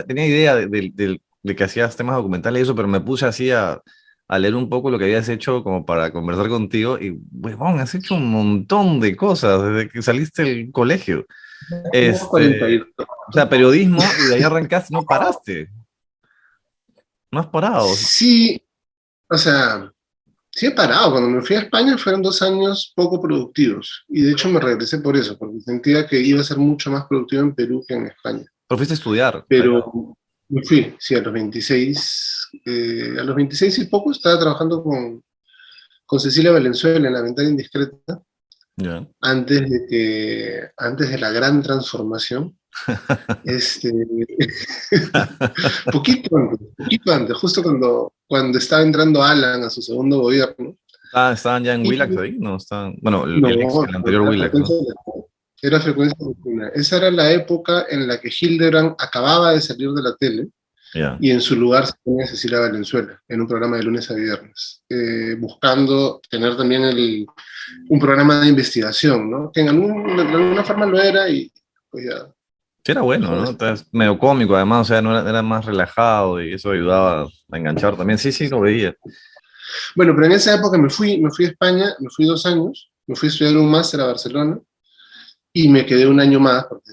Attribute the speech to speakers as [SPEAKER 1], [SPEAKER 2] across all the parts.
[SPEAKER 1] tenía idea de que hacías temas documentales y eso, pero me puse así a leer un poco lo que habías hecho como para conversar contigo y, huevón, has hecho un montón de cosas desde que saliste del colegio.
[SPEAKER 2] Tengo 42.
[SPEAKER 1] O sea, periodismo y de ahí arrancaste, no paraste, no has parado.
[SPEAKER 2] Sí, o sea, sí he parado. Cuando me fui a España fueron 2 años poco productivos. Y de hecho me regresé por eso, porque sentía que iba a ser mucho más productivo en Perú que en España.
[SPEAKER 1] Pero fuiste a estudiar allá.
[SPEAKER 2] Pero me fui, sí, a los 26. A los 26 y poco estaba trabajando con Cecilia Valenzuela en La Ventana Indiscreta,
[SPEAKER 1] Ya.
[SPEAKER 2] antes de la gran transformación. Este, poquito antes, justo cuando estaba entrando Alan a su segundo gobierno.
[SPEAKER 1] Estaban ya en
[SPEAKER 2] Y
[SPEAKER 1] Willax ahí, no, estaban, bueno,
[SPEAKER 2] no,
[SPEAKER 1] el anterior
[SPEAKER 2] era
[SPEAKER 1] Willax, ¿no?
[SPEAKER 2] frecuencia, era frecuencia nocturna. Esa era la época en la que Hildebrand acababa de salir de la tele
[SPEAKER 1] Ya.
[SPEAKER 2] y en su lugar se ponía Cecilia Valenzuela en un programa de lunes a viernes, buscando tener también un programa de investigación, ¿no? Que de alguna forma lo era y pues ya
[SPEAKER 1] Sí, era bueno,
[SPEAKER 2] dejó de
[SPEAKER 1] ¿no?
[SPEAKER 2] ser.
[SPEAKER 1] Entonces, medio cómico, además, o sea, no era, era más relajado y eso ayudaba a enganchar también. Sí, sí, lo veía.
[SPEAKER 2] Bueno, pero en esa época me fui a España, me fui 2 años, me fui a estudiar un máster a Barcelona y me quedé un año más, porque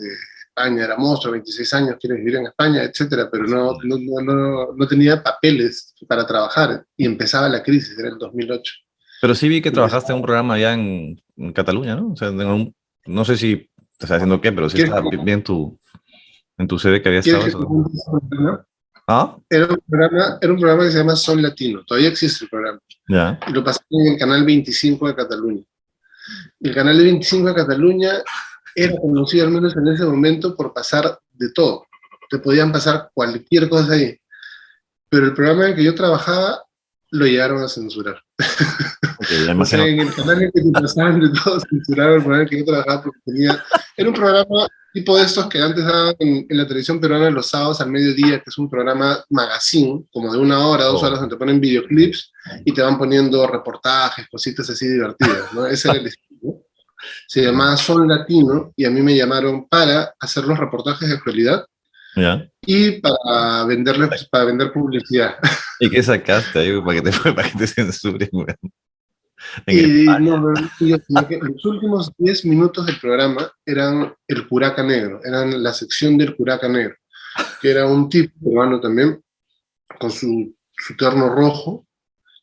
[SPEAKER 2] España era monstruo, 26 años, quieres vivir en España, etcétera, pero no tenía papeles para trabajar y empezaba la crisis, era el 2008.
[SPEAKER 1] Pero sí vi que
[SPEAKER 2] Y
[SPEAKER 1] trabajaste en
[SPEAKER 2] empezaba,
[SPEAKER 1] un programa allá en Cataluña, ¿no? O sea, no sé si te estás haciendo qué, pero sí
[SPEAKER 2] ¿quieres,
[SPEAKER 1] estaba bien en tu CV que había
[SPEAKER 2] quieres
[SPEAKER 1] estado
[SPEAKER 2] que te
[SPEAKER 1] eso.
[SPEAKER 2] cuente sobre el programa?
[SPEAKER 1] Ah,
[SPEAKER 2] Era un programa que se llama Son Latino, todavía existe el programa,
[SPEAKER 1] ya.
[SPEAKER 2] y lo pasé en el canal 25 de Cataluña. El canal de 25 de Cataluña era conocido, al menos en ese momento, por pasar de todo. Te podían pasar cualquier cosa ahí. Pero el programa en el que yo trabajaba lo llegaron a censurar.
[SPEAKER 1] Ok, ya
[SPEAKER 2] O sea,
[SPEAKER 1] imagino.
[SPEAKER 2] en el canal en el que te pasaban de todo, censuraron el programa en el que yo trabajaba porque era un programa tipo de estos que antes daban en la televisión peruana los sábados al mediodía, que es un programa magazine, como de 1 hora, 2 horas,
[SPEAKER 1] Oh.
[SPEAKER 2] donde te ponen videoclips y te van poniendo reportajes, cositas así divertidas, ¿no? Ese era el estilo. Se llamaba Son Latino y a mí me llamaron para hacer los reportajes de actualidad
[SPEAKER 1] Ya.
[SPEAKER 2] y para vender publicidad.
[SPEAKER 1] ¿Y qué sacaste ahí para que te, para que te censuren, güey? En
[SPEAKER 2] Y
[SPEAKER 1] España.
[SPEAKER 2] no, yo tenía que, los últimos 10 minutos del programa eran el Curaca Negro, eran la sección del Curaca Negro, que era un tipo peruano también, con su terno rojo,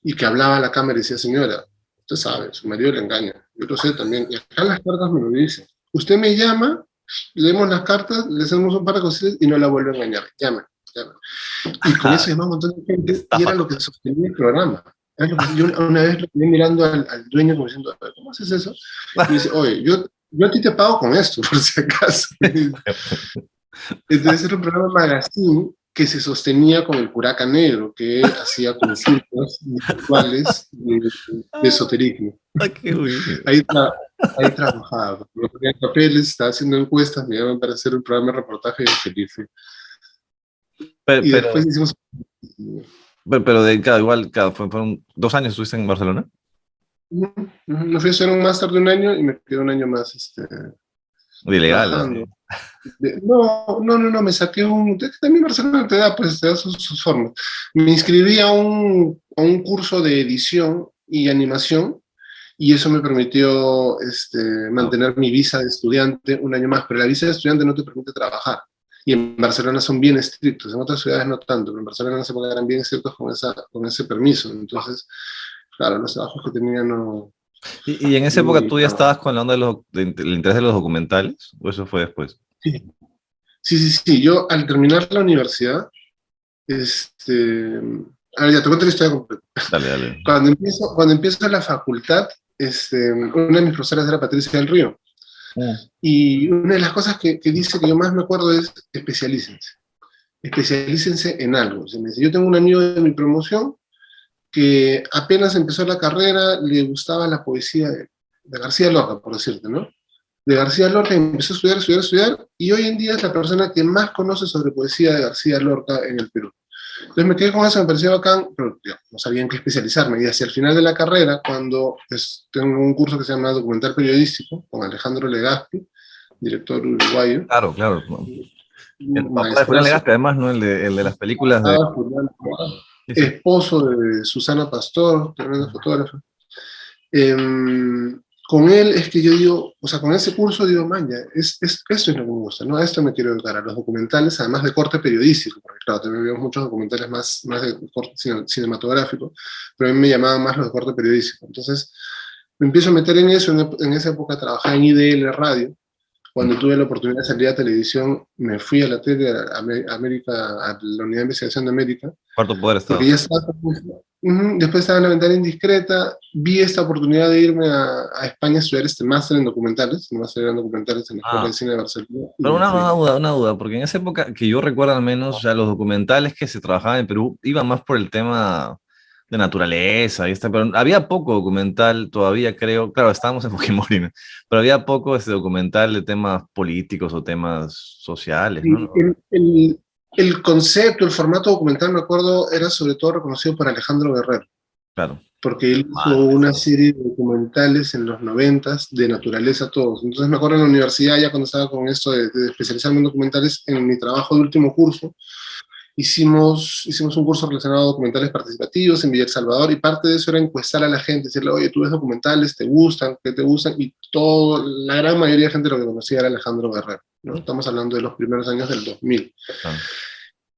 [SPEAKER 2] y que hablaba a la cámara y decía, señora, usted sabe, su marido le engaña, yo lo sé también, y acá las cartas me lo dicen. Usted me llama, leemos las cartas, le hacemos un par de cositas y no la vuelve a engañar, llama, llama. Y con eso llamaba un montón de gente y era
[SPEAKER 1] Estafa.
[SPEAKER 2] lo que sostenía el programa. Yo una vez lo quedé mirando al dueño como diciendo, ¿cómo haces eso? Y me dice, oye, yo a ti te pago con esto, por si acaso. Entonces era un programa magazine que se sostenía con el curaca negro, que hacía consultas virtuales de esoterismo.
[SPEAKER 1] Ah, qué güey.
[SPEAKER 2] Ahí, ahí trabajaba, me ponía papeles, estaba haciendo encuestas, me llamaban para hacer un programa de reportaje de feliz.
[SPEAKER 1] Pero,
[SPEAKER 2] Y
[SPEAKER 1] pero,
[SPEAKER 2] después hicimos.
[SPEAKER 1] pero de cada igual, fueron 2 años estuviste en Barcelona.
[SPEAKER 2] Me fui a hacer un máster de 1 año y me quedé un año más
[SPEAKER 1] De ilegal,
[SPEAKER 2] trabajando.
[SPEAKER 1] así.
[SPEAKER 2] No, me saqué también Barcelona te da sus formas. Me inscribí a un curso de edición y animación y eso me permitió
[SPEAKER 1] Ah,
[SPEAKER 2] mantener mi visa de estudiante 1 año más, pero la visa de estudiante no te permite trabajar. Y en Barcelona son bien estrictos, en otras ciudades no tanto, pero en Barcelona en esa época eran bien estrictos con ese permiso. Entonces, claro, los trabajos que tenía no,
[SPEAKER 1] y en esa
[SPEAKER 2] no me
[SPEAKER 1] época tú ya
[SPEAKER 2] limitaban.
[SPEAKER 1] estabas con la onda del interés de los documentales, o eso fue después.
[SPEAKER 2] Sí, sí. Yo al terminar la universidad, este, a ver, ya te cuento la historia completa.
[SPEAKER 1] Dale, dale.
[SPEAKER 2] Cuando empiezo la facultad, una de mis profesoras era Patricia del Río.
[SPEAKER 1] Mm.
[SPEAKER 2] Y una de las cosas que dice que yo más me acuerdo es especialícense. Especialícense en algo. O sea, me dice, yo tengo un amigo de mi promoción que apenas empezó la carrera, le gustaba la poesía de García Lorca, por decirte, ¿no? De García Lorca y empezó a estudiar, y hoy en día es la persona que más conoce sobre poesía de García Lorca en el Perú. Entonces me quedé con eso, me pareció bacán, pero no sabía en qué especializarme. Y hacia el final de la carrera, cuando tengo un curso que se llama Documental Periodístico, con Alejandro Legazpi, director uruguayo,
[SPEAKER 1] Claro, claro. No. El
[SPEAKER 2] un
[SPEAKER 1] papá de Julián
[SPEAKER 2] maestrazo,
[SPEAKER 1] Legazpi, además, ¿no? El de las películas de... Sí, sí.
[SPEAKER 2] esposo de Susana Pastor, tremenda fotógrafa. Con él es que yo digo, o sea, con ese curso digo, man, ya, esto es lo que me gusta, ¿no? A esto me quiero dedicar, a los documentales, además de corte periodístico, porque claro, también veo muchos documentales más de corte cinematográfico, pero a mí me llamaban más los de corte periodístico. Entonces, me empiezo a meter en eso, en esa época trabajaba en IDL Radio. Cuando tuve la oportunidad de salir a televisión, me fui a la tele, a América, a la Unidad de Investigación de América,
[SPEAKER 1] Cuarto Poder
[SPEAKER 2] porque
[SPEAKER 1] estaba.
[SPEAKER 2] ya estaba, después estaba en la ventana indiscreta, vi esta oportunidad de irme a España a estudiar este máster en documentales, un máster en documentales en la Escuela de
[SPEAKER 1] Ah,
[SPEAKER 2] Cine de Barcelona, y
[SPEAKER 1] pero
[SPEAKER 2] me fui.
[SPEAKER 1] una duda, porque en esa época que yo recuerdo al menos, ya los documentales que se trabajaban en Perú iban más por el tema de naturaleza, pero había poco documental todavía, creo, claro, estábamos en Fujimori, ¿no? Pero había poco documental de temas políticos o temas sociales,
[SPEAKER 2] Y
[SPEAKER 1] ¿no?
[SPEAKER 2] el concepto, el formato documental, me acuerdo, era sobre todo reconocido por Alejandro Guerrero,
[SPEAKER 1] Claro.
[SPEAKER 2] porque él hizo
[SPEAKER 1] Man,
[SPEAKER 2] una serie de documentales en los 90 de naturaleza todos. Entonces me acuerdo en la universidad, ya cuando estaba con esto de especializarme en documentales, en mi trabajo de último curso, hicimos un curso relacionado a documentales participativos en Villa El Salvador, y parte de eso era encuestar a la gente, decirle, oye, tú ves documentales, ¿te gustan? ¿Qué te gustan? Y la gran mayoría de gente lo que conocía era Alejandro Guerrero, ¿no? Estamos hablando de los primeros años del 2000.
[SPEAKER 1] claro.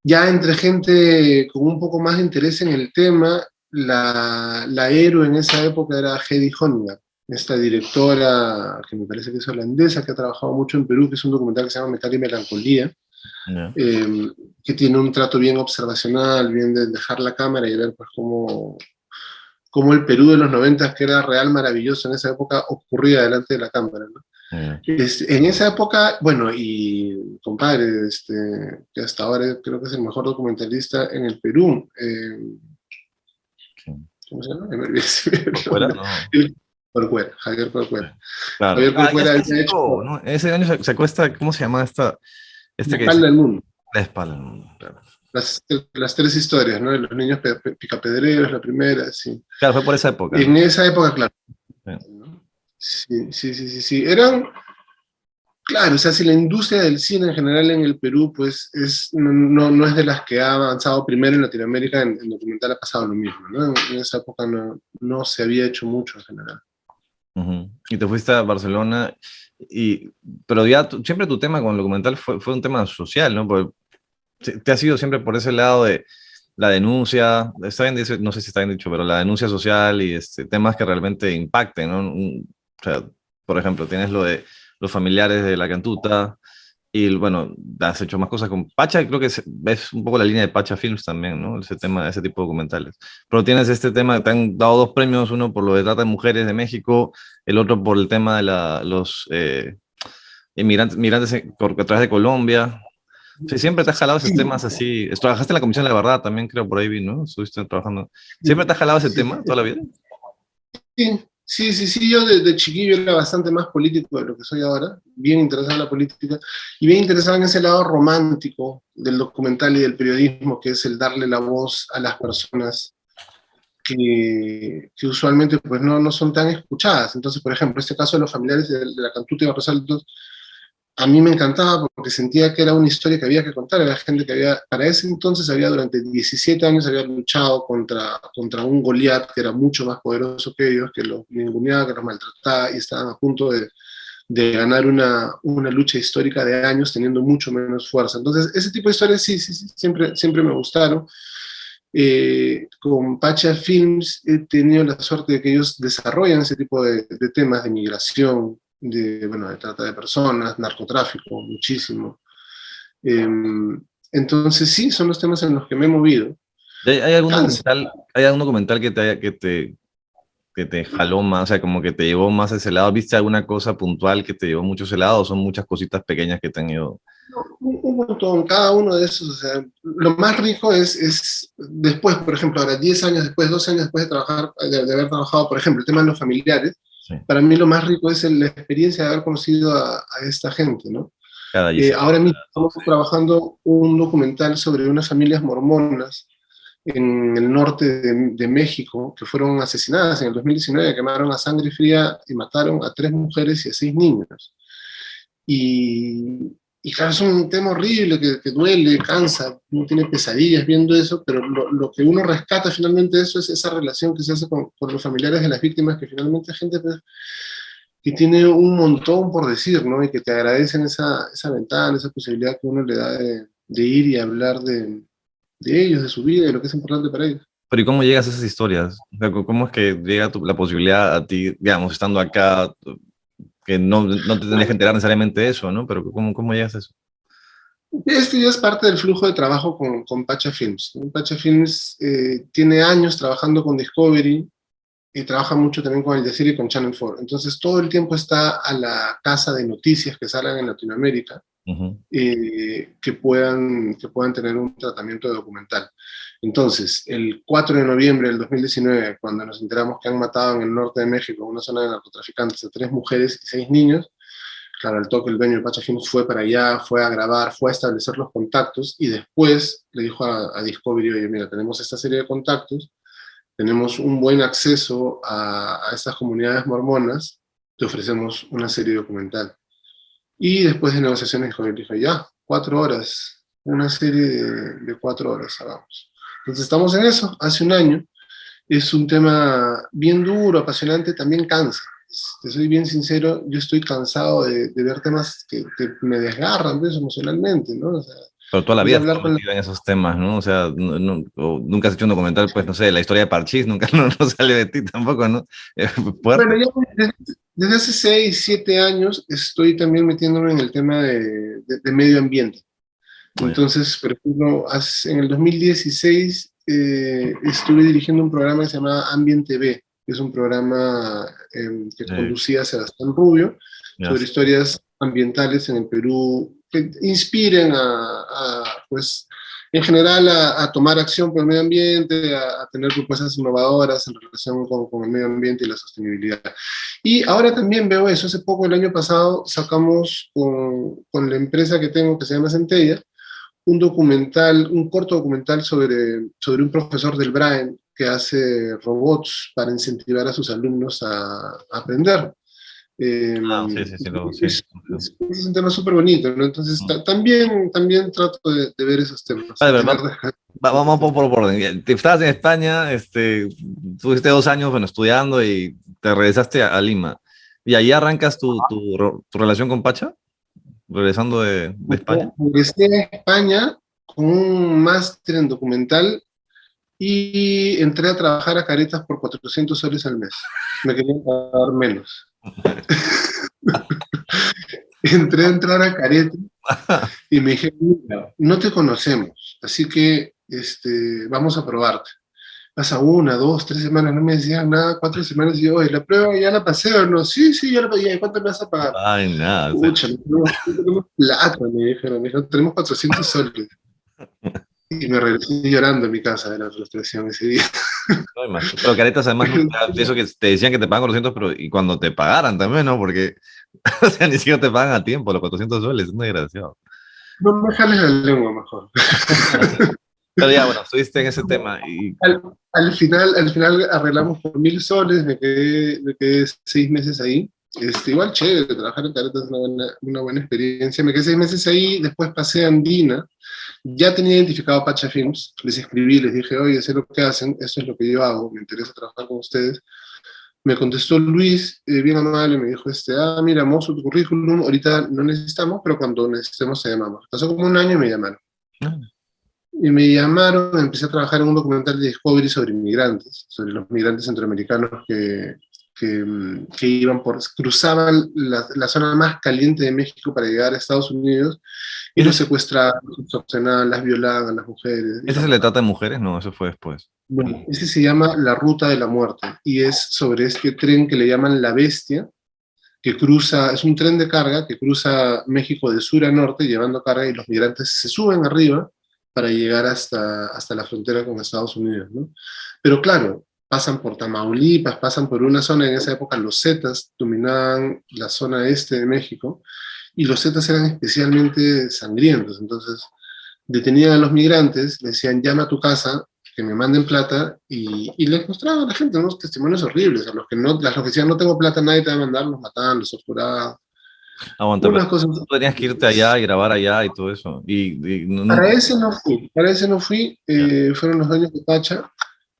[SPEAKER 2] Ya entre gente con un poco más de interés en el tema, la héroe en esa época era Hedy Honeygaard, esta directora que me parece que es holandesa, que ha trabajado mucho en Perú, que es un documental que se llama Metal y Melancolía,
[SPEAKER 1] Ya.
[SPEAKER 2] eh, que tiene un trato bien observacional, bien de dejar la cámara y ver pues cómo el Perú de los 90, que era real maravilloso en esa época, ocurría delante de la cámara, ¿no?
[SPEAKER 1] Ya.
[SPEAKER 2] En esa época, bueno, y compadre, que hasta ahora creo que es el mejor documentalista en el Perú,
[SPEAKER 1] Sí.
[SPEAKER 2] ¿cómo se llama? Me olvidé el
[SPEAKER 1] ¿Por fuera?
[SPEAKER 2] nombre.
[SPEAKER 1] No.
[SPEAKER 2] Corcuera, Javier
[SPEAKER 1] Sí.
[SPEAKER 2] Corcuera.
[SPEAKER 1] Claro.
[SPEAKER 2] Javier
[SPEAKER 1] Ah, ya,
[SPEAKER 2] Corcuera
[SPEAKER 1] ya
[SPEAKER 2] había hecho
[SPEAKER 1] sacó, ¿no? Ese año sacó esta, ¿cómo se llama esta?
[SPEAKER 2] La
[SPEAKER 1] Este que dice,
[SPEAKER 2] espalda del mundo,
[SPEAKER 1] la espalda. Claro.
[SPEAKER 2] las tres historias, ¿no? De los niños picapedreros, la primera, sí.
[SPEAKER 1] Claro, fue por esa época,
[SPEAKER 2] En
[SPEAKER 1] ¿no?
[SPEAKER 2] esa época, claro.
[SPEAKER 1] Sí.
[SPEAKER 2] Sí, sí, sí, sí, sí. Eran, claro, o sea, si la industria del cine en general en el Perú, pues no es de las que ha avanzado primero en Latinoamérica, en documental ha pasado lo mismo, ¿no? En esa época no se había hecho mucho en general.
[SPEAKER 1] Ujú. Y te fuiste a Barcelona, y, pero ya siempre tu tema con el documental fue un tema social, ¿no? Porque te has ido siempre por ese lado de la denuncia, está bien no sé si está bien dicho, pero la denuncia social y temas que realmente impacten, ¿no? O sea, por ejemplo, tienes lo de los familiares de la Cantuta, y bueno, has hecho más cosas con Pacha, creo que ves un poco la línea de Pacha Films también, ¿no? Ese tema, ese tipo de documentales. Pero tienes este tema, te han dado dos premios, uno por lo de trata de mujeres de México, el otro por el tema de los migrantes a través de Colombia. Sí, siempre te has jalado esos
[SPEAKER 2] Sí,
[SPEAKER 1] temas así. Trabajaste en la Comisión de la Verdad también, creo, por ahí vi, ¿no? Estuviste trabajando. ¿Siempre te has jalado ese
[SPEAKER 2] sí,
[SPEAKER 1] tema toda la vida?
[SPEAKER 2] sí, sí, sí, sí, yo de chiquillo era bastante más político de lo que soy ahora, bien interesado en la política y bien interesado en ese lado romántico del documental y del periodismo, que es el darle la voz a las personas que usualmente pues no son tan escuchadas. Entonces, por ejemplo, este caso de los familiares de la Cantuta y Barrosaldos, a mí me encantaba porque sentía que era una historia que había que contar. Era gente que para ese entonces durante 17 años había luchado contra un Goliat que era mucho más poderoso que ellos, que los ninguneaba, que los maltrataba, y estaban a punto de ganar una lucha histórica de años teniendo mucho menos fuerza. Entonces, ese tipo de historias sí, sí, sí, siempre me gustaron. Con Pacha Films he tenido la suerte de que ellos desarrollan ese tipo de temas de migración, de trata de personas, narcotráfico, muchísimo. Eh, entonces sí, son los temas en los que me he movido. Cansa.
[SPEAKER 1] Hay algún documental que te jaló más, o sea, como que te llevó más a ese lado? ¿Viste alguna cosa puntual que te llevó mucho a ese lado o son muchas cositas pequeñas que te han ido?
[SPEAKER 2] Un montón, cada uno de esos, o sea, lo más rico es después, por ejemplo, ahora 10 años después, 12 años después de trabajar, de haber trabajado, por ejemplo, el tema de los familiares,
[SPEAKER 1] Sí,
[SPEAKER 2] para mí lo más rico es la experiencia de haber conocido a esta gente, ¿no?
[SPEAKER 1] cada Giselle.
[SPEAKER 2] Ahora mismo estamos trabajando un documental sobre unas familias mormonas en el norte de México que fueron asesinadas en el 2019, quemaron a sangre fría y mataron a 3 mujeres y a 6 niños. Y, y claro, es un tema horrible que duele, cansa, uno tiene pesadillas viendo eso, pero lo que uno rescata finalmente de eso es esa relación que se hace con los familiares de las víctimas, que finalmente es gente pues, que tiene un montón por decir, ¿no? Y que te agradecen esa ventana, esa posibilidad que uno le da de ir y hablar de ellos, de su vida, de lo que es importante para ellos.
[SPEAKER 1] Pero ¿y cómo llegas a esas historias? O sea, ¿cómo es que llega la posibilidad a ti, digamos, estando acá, que no te tendrías que enterar necesariamente de eso, ¿no? Pero ¿cómo llegas a eso?
[SPEAKER 2] Este ya es parte del flujo de trabajo con Pacha Films, ¿no? Pacha Films tiene años trabajando con Discovery y trabaja mucho también con Al Jazeera y con Channel 4. Entonces todo el tiempo está a la caza de noticias que salgan en Latinoamérica
[SPEAKER 1] Ujú.
[SPEAKER 2] que puedan tener un tratamiento documental. Entonces, el 4 de noviembre del 2019, cuando nos enteramos que han matado en el norte de México, en una zona de narcotraficantes, a 3 mujeres y 6 niños, claro, al toque el dueño de Pacha Films fue para allá, fue a grabar, fue a establecer los contactos y después le dijo a Discovery, oye, mira, tenemos esta serie de contactos, tenemos un buen acceso a estas comunidades mormonas, te ofrecemos una serie documental. Y después de negociaciones con él dije, ya, 4 horas, una serie de 4 horas, hagamos. Entonces estamos en eso, hace un año. Es un tema bien duro, apasionante, también cansa. Te soy bien sincero, yo estoy cansado de ver temas que me desgarran pues, emocionalmente, ¿no? O sea,
[SPEAKER 1] Pero toda la
[SPEAKER 2] es
[SPEAKER 1] vida has estado
[SPEAKER 2] hablar con la...
[SPEAKER 1] metido en esos temas, ¿no? O sea, o nunca has hecho un documental, pues, no sé, la historia de Parchís, nunca no sale de ti tampoco, ¿no?
[SPEAKER 2] Bueno,
[SPEAKER 1] Fuerte.
[SPEAKER 2] ya desde hace 6, 7 años estoy también metiéndome en el tema de medio ambiente.
[SPEAKER 1] Muy bien.
[SPEAKER 2] Entonces, por ejemplo, en el 2016 estuve dirigiendo un programa que se llama Ambiente B, que es un programa que conducía Sebastián Rubio
[SPEAKER 1] Ya.
[SPEAKER 2] sobre historias ambientales en el Perú que inspiren pues, en general a tomar acción por el medio ambiente, a tener propuestas innovadoras en relación con el medio ambiente y la sostenibilidad. Y ahora también veo eso. Hace poco, el año pasado, sacamos con la empresa que tengo que se llama Centella, un documental, un corto documental sobre un profesor del Brain que hace robots para incentivar a sus alumnos a aprender. Eh,
[SPEAKER 1] Ah, sí, sí, sí, sí.
[SPEAKER 2] es un tema súper bonito, ¿no? Entonces también trato de ver esos temas,
[SPEAKER 1] Vale,
[SPEAKER 2] de
[SPEAKER 1] pero
[SPEAKER 2] tener
[SPEAKER 1] vamos por orden. Te estabas en España, tuviste 2 años, bueno, estudiando y te regresaste a Lima. ¿Y ahí arrancas tu relación con Pacha? Regresando de España.
[SPEAKER 2] Regresé a España con un máster en documental y entré a trabajar a Caretas por 400 soles al mes. Me querían pagar menos. Entré a entrar a Caretas y me dijeron, mira, no te conocemos, así que vamos a probarte. Pasa 1, 2, 3 semanas, no me decían nada, 4 semanas, y yo, oye, la prueba ya la pasé o no, sí, sí, ya la pasé, ¿cuánto me vas a pagar?
[SPEAKER 1] Ay, nada, o sea,
[SPEAKER 2] Pucha, no tenemos plata, me dijeron, tenemos 400 soles. Y me regresé llorando a mi casa de la frustración ese día.
[SPEAKER 1] no imagino. Pero Caretas además nunca, eso que te decían que te pagan 400, pero y cuando te pagaran también, ¿no? Porque, o sea, ni siquiera te pagan a tiempo los 400 soles, es muy desgraciado.
[SPEAKER 2] No me jales la lengua mejor.
[SPEAKER 1] Pero ya, bueno, estuviste en ese tema y,
[SPEAKER 2] Al final arreglamos por 1.000 soles, me quedé 6 meses ahí. Igual chévere, trabajar en Caretas es una buena experiencia. Me quedé 6 meses ahí, después pasé a Andina. Ya tenía identificado a Pacha Films, les escribí, les dije, oye, sé lo que hacen, eso es lo que yo hago, me interesa trabajar con ustedes. Me contestó Luis, bien amable, me dijo, mira, mozo tu currículum, ahorita no necesitamos, pero cuando necesitemos te llamamos. Pasó como un año y me llamaron. Y me llamaron, empecé a trabajar en un documental de Discovery sobre inmigrantes, sobre los migrantes centroamericanos que cruzaban la zona más caliente de México para llegar a Estados Unidos y
[SPEAKER 1] ese
[SPEAKER 2] los
[SPEAKER 1] es,
[SPEAKER 2] secuestraban, los extorsionaban, las violaban a las mujeres y
[SPEAKER 1] ese
[SPEAKER 2] las
[SPEAKER 1] se le
[SPEAKER 2] mataban.
[SPEAKER 1] trata de mujeres, no, eso fue después.
[SPEAKER 2] Bueno, ese se llama La Ruta de la Muerte y es sobre este tren que le llaman La Bestia, que cruza, es un tren de carga que cruza México de sur a norte llevando carga y los migrantes se suben arriba para llegar hasta la frontera con Estados Unidos, ¿no? Pero claro, pasan por Tamaulipas, pasan por una zona, en esa época los Zetas dominaban la zona este de México, y los Zetas eran especialmente sangrientos, entonces detenían a los migrantes, les decían llama a tu casa, que me manden plata, y les mostraban a la gente unos testimonios horribles, a los que decían no tengo plata, nadie te va a mandar, los mataban, los torturaban.
[SPEAKER 1] Aguanta, pero
[SPEAKER 2] Unas cosas.
[SPEAKER 1] tú tenías que irte allá y grabar allá y todo eso. Y nunca.
[SPEAKER 2] Para ese no fui,
[SPEAKER 1] Ya.
[SPEAKER 2] fueron los años de Pacha,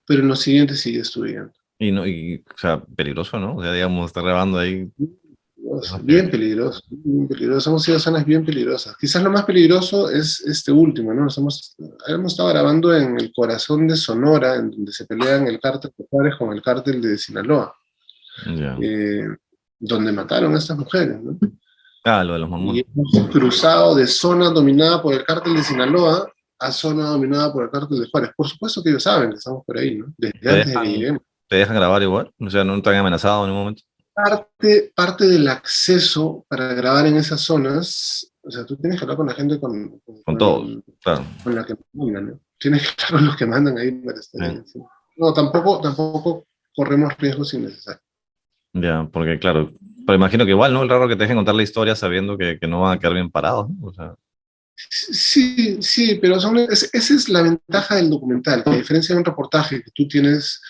[SPEAKER 2] pero en los siguientes sí estudiando.
[SPEAKER 1] Y no, o sea, peligroso, ¿no? O sea, digamos, estar grabando ahí. Esos
[SPEAKER 2] Bien
[SPEAKER 1] niveles.
[SPEAKER 2] peligroso, bien peligroso. Hemos ido a zonas bien peligrosas. Quizás lo más peligroso es este último, ¿no? Hemos estado grabando en el corazón de Sonora, en donde se pelean el cártel de Juárez con el cártel de Sinaloa,
[SPEAKER 1] Ya.
[SPEAKER 2] eh, donde mataron a estas mujeres, ¿no?
[SPEAKER 1] Ah, lo de los
[SPEAKER 2] Y
[SPEAKER 1] mamones.
[SPEAKER 2] hemos cruzado de zona dominada por el cártel de Sinaloa a zona dominada por el cártel de Juárez. Por supuesto que ellos saben que estamos por ahí, ¿no? Desde
[SPEAKER 1] ¿Te
[SPEAKER 2] antes de que
[SPEAKER 1] dejan,
[SPEAKER 2] lleguemos.
[SPEAKER 1] te dejan grabar igual? O sea, no te han amenazado en un momento.
[SPEAKER 2] Parte del acceso para grabar en esas zonas, o sea, tú tienes que hablar con la gente
[SPEAKER 1] Con todos, claro.
[SPEAKER 2] con la que mandan, ¿no? Tienes que hablar con los que mandan ahí para estar
[SPEAKER 1] Eh,
[SPEAKER 2] ahí. ¿Sí? No, tampoco corremos riesgos innecesarios.
[SPEAKER 1] ya, porque claro, pero imagino que igual, ¿no? El raro que te dejen contar la historia sabiendo que no van a quedar bien parados, ¿no? O sea,
[SPEAKER 2] Sí, sí, pero esa es la ventaja del documental, que a diferencia de un reportaje que tú tienes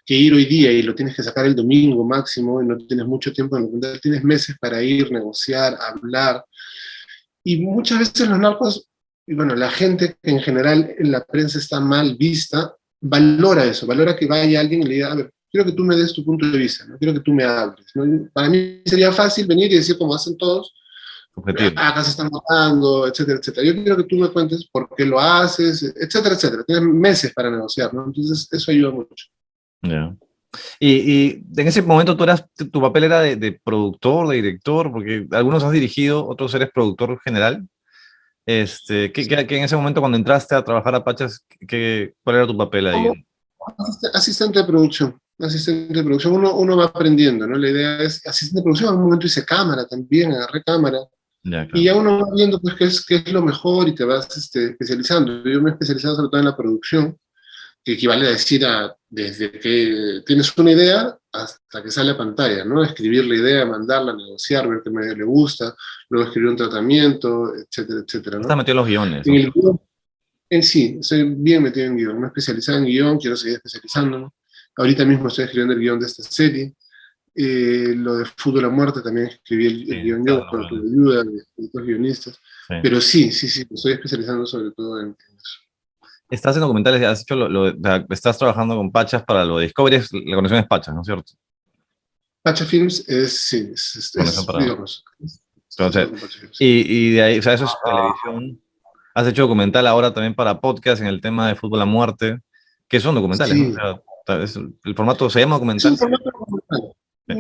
[SPEAKER 2] que ir hoy día y lo tienes que sacar el domingo máximo y no tienes mucho tiempo en el documental, tienes meses para ir, negociar, hablar. Y muchas veces los narcos, y bueno, la gente que en general en la prensa está mal vista, valora eso, valora que vaya alguien y le diga, a ver, quiero que tú me des tu punto de vista, no quiero que tú me hables. ¿No? Para mí sería fácil venir y decir, como hacen todos,
[SPEAKER 1] objetivo.
[SPEAKER 2] acá se están matando, etcétera, etcétera. Yo quiero que tú me cuentes por qué lo haces, etcétera, etcétera. Tienes meses para negociar, ¿no? Entonces, eso ayuda mucho.
[SPEAKER 1] Ya. Y en ese momento tu papel era de productor, de director, porque algunos has dirigido, otros eres productor general. Que en ese momento cuando entraste a trabajar a Pachas, ¿cuál era tu papel ahí?
[SPEAKER 2] Como asistente de producción. Asistente de producción, uno va aprendiendo, ¿no? La idea es asistente de producción, en un momento hice cámara también, agarré cámara,
[SPEAKER 1] Ya,
[SPEAKER 2] y
[SPEAKER 1] claro.
[SPEAKER 2] ya uno va viendo pues, qué es lo mejor y te vas especializando. Yo me he especializado sobre todo en la producción, que equivale a decir desde que tienes una idea hasta que sale a pantalla, ¿no? Escribir la idea, mandarla, negociar, ver qué medio le gusta, luego escribir un tratamiento, etcétera, etcétera,
[SPEAKER 1] Estás
[SPEAKER 2] ¿no?
[SPEAKER 1] metido en los guiones,
[SPEAKER 2] En
[SPEAKER 1] ¿no?
[SPEAKER 2] el guión, en sí, estoy bien metido en guión, me he especializado en guión, quiero seguir especializándome. Ahorita mismo estoy escribiendo el guión de esta serie. Lo de Fútbol a Muerte también escribí
[SPEAKER 1] Sí,
[SPEAKER 2] el guión
[SPEAKER 1] estás
[SPEAKER 2] yo,
[SPEAKER 1] en los
[SPEAKER 2] con
[SPEAKER 1] guiones.
[SPEAKER 2] ayuda de otros guionistas.
[SPEAKER 1] Sí.
[SPEAKER 2] Pero sí, sí, sí, me estoy especializando sobre todo en eso.
[SPEAKER 1] Estás en documentales, has hecho estás trabajando con Pachas para lo de Discovery, la conexión es Pachas, ¿no es cierto?
[SPEAKER 2] Pacha Films es, sí,
[SPEAKER 1] Conexión para.
[SPEAKER 2] digamos, es
[SPEAKER 1] Entonces,
[SPEAKER 2] todo con Pacha Films.
[SPEAKER 1] y de ahí, o sea, eso es televisión. Has hecho documental ahora también para podcast en el tema de fútbol a muerte, que son documentales, ¿no? O
[SPEAKER 2] Sí,
[SPEAKER 1] sea, el formato se llama
[SPEAKER 2] es un
[SPEAKER 1] documental.
[SPEAKER 2] formato documental.
[SPEAKER 1] Sí.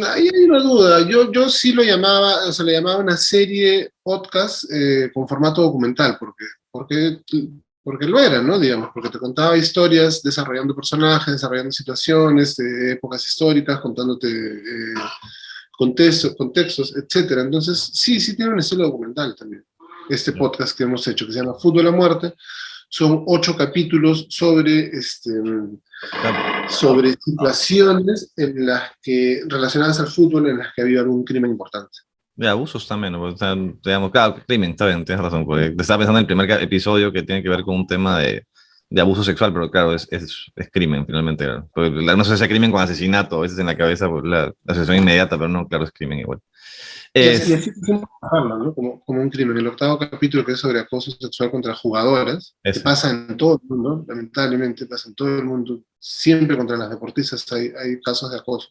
[SPEAKER 2] Ahí hay una duda. Yo sí lo llamaba, o sea, le llamaba una serie podcast con formato documental, porque lo era, ¿no? Digamos, porque te contaba historias desarrollando personajes, desarrollando situaciones de épocas históricas, contándote contextos, etcétera. Entonces, sí tiene un estilo documental también. Este podcast que hemos hecho, que se llama Fútbol a Muerte, son 8 capítulos sobre situaciones en las que, relacionadas al fútbol en las que ha habido algún crimen importante.
[SPEAKER 1] De abusos también, ¿no? O sea, digamos, claro, crimen, está bien, tienes razón, porque te estaba pensando en el primer episodio que tiene que ver con un tema de abuso sexual, pero claro, es crimen, finalmente. Claro. Porque no sé si es crimen con asesinato, a veces en la cabeza, pues, la asociación inmediata, pero no, claro, es crimen igual.
[SPEAKER 2] Y
[SPEAKER 1] Es,
[SPEAKER 2] así quisimos trabajarlo, ¿no? Como un crimen. El octavo capítulo, que es sobre acoso sexual contra jugadoras, que
[SPEAKER 1] ese.
[SPEAKER 2] pasa en todo el mundo, lamentablemente pasa en todo el mundo, siempre contra las deportistas hay casos de acoso.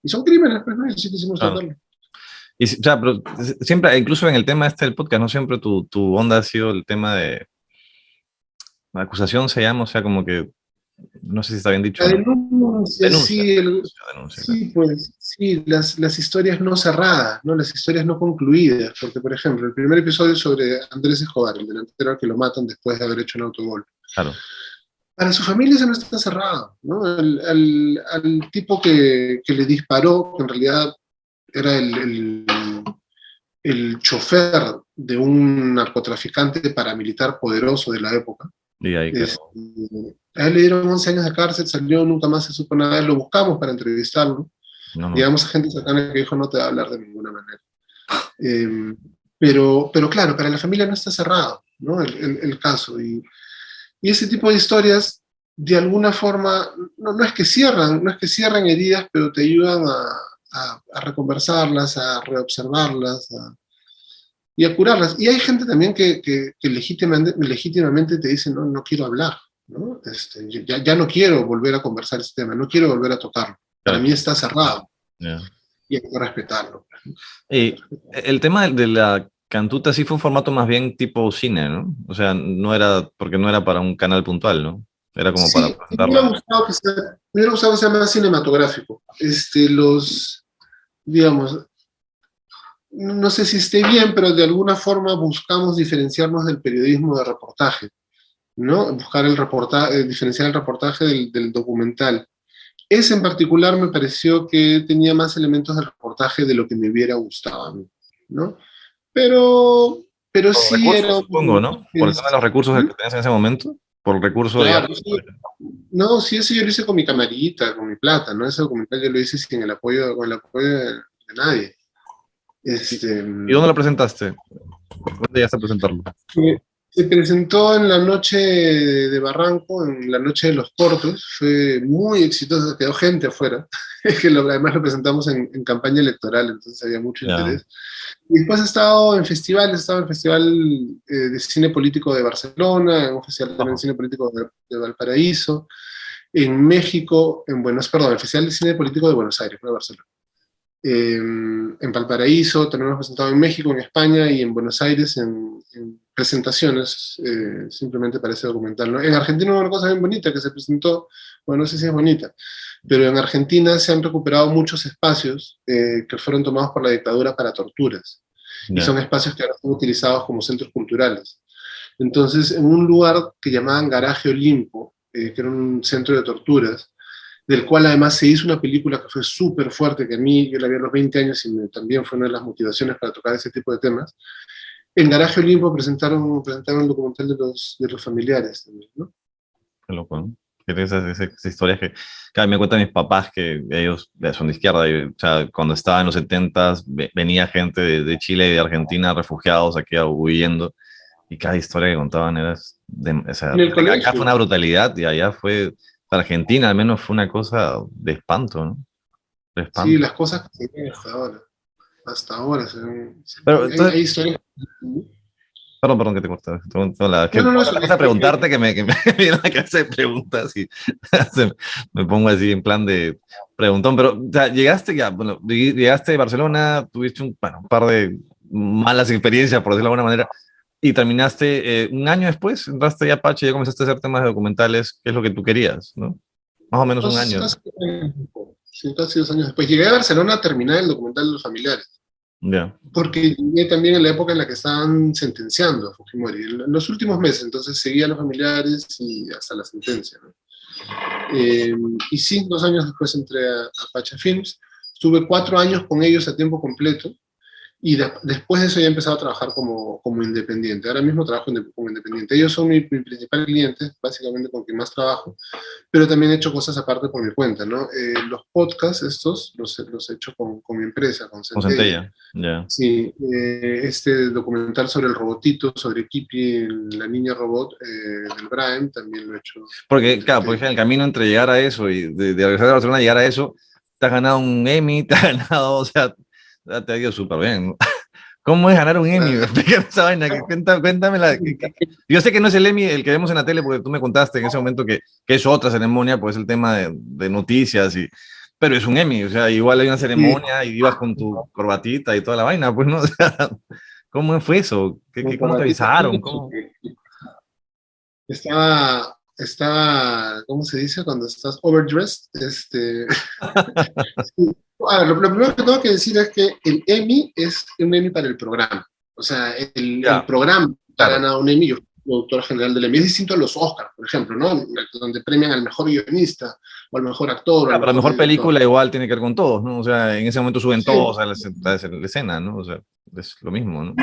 [SPEAKER 2] Y son crímenes, pues, ¿no? Y así quisimos
[SPEAKER 1] Claro.
[SPEAKER 2] tratarlo.
[SPEAKER 1] Y, o sea, pero siempre, incluso en el tema este del podcast, no siempre tu onda ha sido el tema de la acusación, se llama, o sea, como que, no sé si está bien dicho
[SPEAKER 2] La
[SPEAKER 1] o no.
[SPEAKER 2] denuncia,
[SPEAKER 1] Denuncia.
[SPEAKER 2] sí,
[SPEAKER 1] Denuncia, claro.
[SPEAKER 2] sí, pues, sí, las historias no cerradas, ¿no? Las historias no concluidas, porque, por ejemplo, el primer episodio sobre Andrés Escobar, el delantero al que lo matan después de haber hecho un autogol.
[SPEAKER 1] Claro.
[SPEAKER 2] Para su familia eso no está cerrado, ¿no? Al tipo que le disparó, que en realidad era el chofer de un narcotraficante paramilitar poderoso de la época.
[SPEAKER 1] Y ahí
[SPEAKER 2] Es,
[SPEAKER 1] quedó.
[SPEAKER 2] a él le dieron 11 años de cárcel, salió, nunca más se supo nada de él, lo buscamos para entrevistarlo.
[SPEAKER 1] No, no.
[SPEAKER 2] Llegamos a gente cercana que dijo no te va a hablar de ninguna manera. Eh, pero claro, para la familia no está cerrado, ¿no? El caso. Y ese tipo de historias, de alguna forma, no es que cierran heridas, pero te ayudan a reconversarlas, a reobservarlas, y a curarlas. Y hay gente también que legítimamente te dice, no, no quiero hablar, ¿no? Ya no quiero volver a conversar este tema, no quiero volver a tocarlo. Para
[SPEAKER 1] Claro.
[SPEAKER 2] mí está cerrado.
[SPEAKER 1] Yeah.
[SPEAKER 2] Y hay que respetarlo.
[SPEAKER 1] Y el tema de la cantuta sí fue un formato más bien tipo cine, ¿no? O sea, no era, porque no era para un canal puntual, ¿no? Era como para
[SPEAKER 2] Sí, me hubiera
[SPEAKER 1] presentarla.
[SPEAKER 2] gustado que sea más cinematográfico. Digamos, no sé si esté bien, pero de alguna forma buscamos diferenciarnos del periodismo de reportaje, ¿no? Buscar el reportaje, diferenciar el reportaje del documental. Ese en particular me pareció que tenía más elementos del reportaje de lo que me hubiera gustado a mí, ¿no? Pero, pero
[SPEAKER 1] Por
[SPEAKER 2] sí
[SPEAKER 1] recursos,
[SPEAKER 2] era
[SPEAKER 1] supongo, ¿no? Por el tema de los recursos
[SPEAKER 2] ¿Mm?
[SPEAKER 1] que tenías en ese momento. Por el recurso, digamos.
[SPEAKER 2] Claro, sí. No, sí, eso yo lo hice con mi camarita, con mi plata, ¿no? Ese documental yo lo hice sin el apoyo, con el apoyo de nadie.
[SPEAKER 1] ¿Y dónde lo presentaste? ¿Dónde llegaste a presentarlo?
[SPEAKER 2] Se presentó en la noche de Barranco, en la noche de los cortos, fue muy exitoso, quedó gente afuera, es que además lo presentamos en campaña electoral, entonces había mucho
[SPEAKER 1] Ya.
[SPEAKER 2] interés. Y después he estado en festivales, he estado en el Festival de Cine Político de Barcelona, en un festival también de
[SPEAKER 1] Ojo.
[SPEAKER 2] cine político de Valparaíso, en México, perdón, el Festival de Cine Político de Buenos Aires, no de Barcelona. En Valparaíso, también hemos presentado en México, en España y en Buenos Aires en presentaciones, simplemente para ese documental, ¿no? En Argentina hubo una cosa bien bonita que se presentó, bueno, no sé si es bonita, pero en Argentina se han recuperado muchos espacios que fueron tomados por la dictadura para torturas, y
[SPEAKER 1] Ya.
[SPEAKER 2] son espacios que ahora son utilizados como centros culturales. Entonces, en un lugar que llamaban Garaje Olimpo, que era un centro de torturas, del cual además se hizo una película que fue súper fuerte, que a mí, yo la vi a los 20 años y también fue una de las motivaciones para tocar ese tipo de temas. En Garaje Olimpo presentaron el documental de los familiares también, ¿no?
[SPEAKER 1] Qué loco, ¿no? Que esas historias que, cada vez me cuentan mis papás que ellos son de izquierda. O sea, cuando estaba en los 70 venía gente de Chile y de Argentina, refugiados aquí huyendo, y cada historia que contaban era, o sea,
[SPEAKER 2] En el
[SPEAKER 1] acá fue
[SPEAKER 2] colegio.
[SPEAKER 1] una brutalidad y allá fue, para Argentina al menos fue una cosa de espanto, ¿no? De
[SPEAKER 2] Sí,
[SPEAKER 1] espanto.
[SPEAKER 2] las cosas que se ven hasta ahora,
[SPEAKER 1] Pero
[SPEAKER 2] hay
[SPEAKER 1] entonces,
[SPEAKER 2] historias.
[SPEAKER 1] perdón que te corté.
[SPEAKER 2] No, no, no,
[SPEAKER 1] La cosa de preguntarte que me viene a la cabeza de preguntas y se- me pongo así en plan de preguntón. Pero, o sea, llegaste ya, bueno, llegaste de Barcelona, tuviste un par de malas experiencias, por decirlo de alguna manera, y terminaste un año después, entraste ya a Apache, ya comenzaste a hacer temas de documentales, que es lo que tú querías, ¿no? Más o menos un año.
[SPEAKER 2] casi, sí, casi 2 años después. Llegué a Barcelona a terminar el documental de los familiares,
[SPEAKER 1] Ya.
[SPEAKER 2] porque llegué también en la época en la que estaban sentenciando a Fujimori, en los últimos meses, entonces seguía a los familiares y hasta la sentencia, ¿no? Y sí, 2 años después entré a Pacha Films, estuve 4 años con ellos a tiempo completo, y después de eso ya he empezado a trabajar como independiente. Ahora mismo trabajo como independiente. Ellos son mi principal cliente, básicamente con quien más trabajo, pero también he hecho cosas aparte por mi cuenta, ¿no? Los podcasts estos los he hecho con mi empresa, con
[SPEAKER 1] Con
[SPEAKER 2] Centella.
[SPEAKER 1] Centella, ya.
[SPEAKER 2] Sí, este documental sobre el robotito, sobre Kipi, la niña robot del Brian, también lo he hecho con
[SPEAKER 1] Porque, claro, porque
[SPEAKER 2] Centella.
[SPEAKER 1] en el camino entre llegar a eso y de regresar a Barcelona a llegar a eso, te has ganado un Emmy, te has ganado, o sea, te ha ido súper bien, ¿no? ¿Cómo es ganar un Emmy?
[SPEAKER 2] Ah,
[SPEAKER 1] Explícame esa vaina, cuéntamela. Yo sé que no es el Emmy el que vemos en la tele, porque tú me contaste en ese momento que es otra ceremonia, pues el tema de noticias, pero es un Emmy, o sea, igual hay una
[SPEAKER 2] sí,
[SPEAKER 1] ceremonia y ibas con tu corbatita y toda la vaina, pues, ¿no? O sea, ¿cómo fue eso? ¿Cómo te avisaron? ¿Cómo?
[SPEAKER 2] ¿Cómo se dice cuando estás overdressed? Sí. A ver, lo primero que tengo que decir es que el Emmy es un Emmy para el programa. O sea, el
[SPEAKER 1] Ya,
[SPEAKER 2] programa ha
[SPEAKER 1] claro.
[SPEAKER 2] ganado un Emmy, yo fui productor general del Emmy. Es distinto a los Oscars, por ejemplo, ¿no? Donde premian al mejor guionista, o al mejor actor, o
[SPEAKER 1] Ah,
[SPEAKER 2] al
[SPEAKER 1] pero la
[SPEAKER 2] mejor
[SPEAKER 1] mejor
[SPEAKER 2] director.
[SPEAKER 1] película igual tiene que ver con todos, ¿no? O sea, en ese momento suben
[SPEAKER 2] Sí,
[SPEAKER 1] todos a la escena, ¿no? O sea, es lo mismo, ¿no?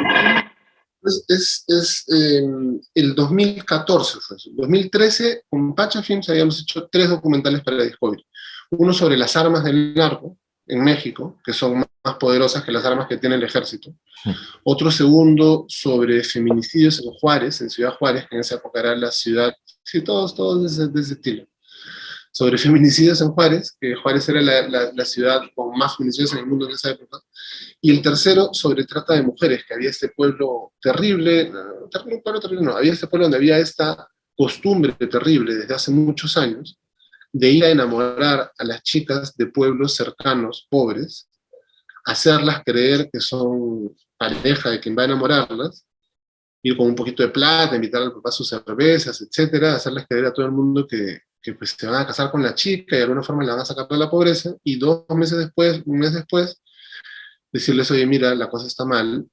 [SPEAKER 2] el 2014 fue eso. 2013, con Pacha Films habíamos hecho 3 documentales para Discovery. Uno sobre las armas del narco en México, que son más poderosas que las armas que tiene el ejército. Otro segundo sobre feminicidios en Juárez, en Ciudad Juárez, que en esa época era la ciudad, sí, todos de ese estilo. sobre feminicidios en Juárez, que Juárez era la ciudad con más feminicidios en el mundo en esa época, y el tercero sobre trata de mujeres, que había este pueblo terrible, no, había este pueblo donde había esta costumbre terrible desde hace muchos años, de ir a enamorar a las chicas de pueblos cercanos, pobres, hacerlas creer que son pareja de quien va a enamorarlas, ir con un poquito de plata, invitar al papá a sus cervezas, etcétera, hacerles creer a todo el mundo que pues, se van a casar con la chica y de alguna forma la van a sacar de la pobreza, y 2 meses después, un mes después, decirles, oye, mira, la cosa está mal,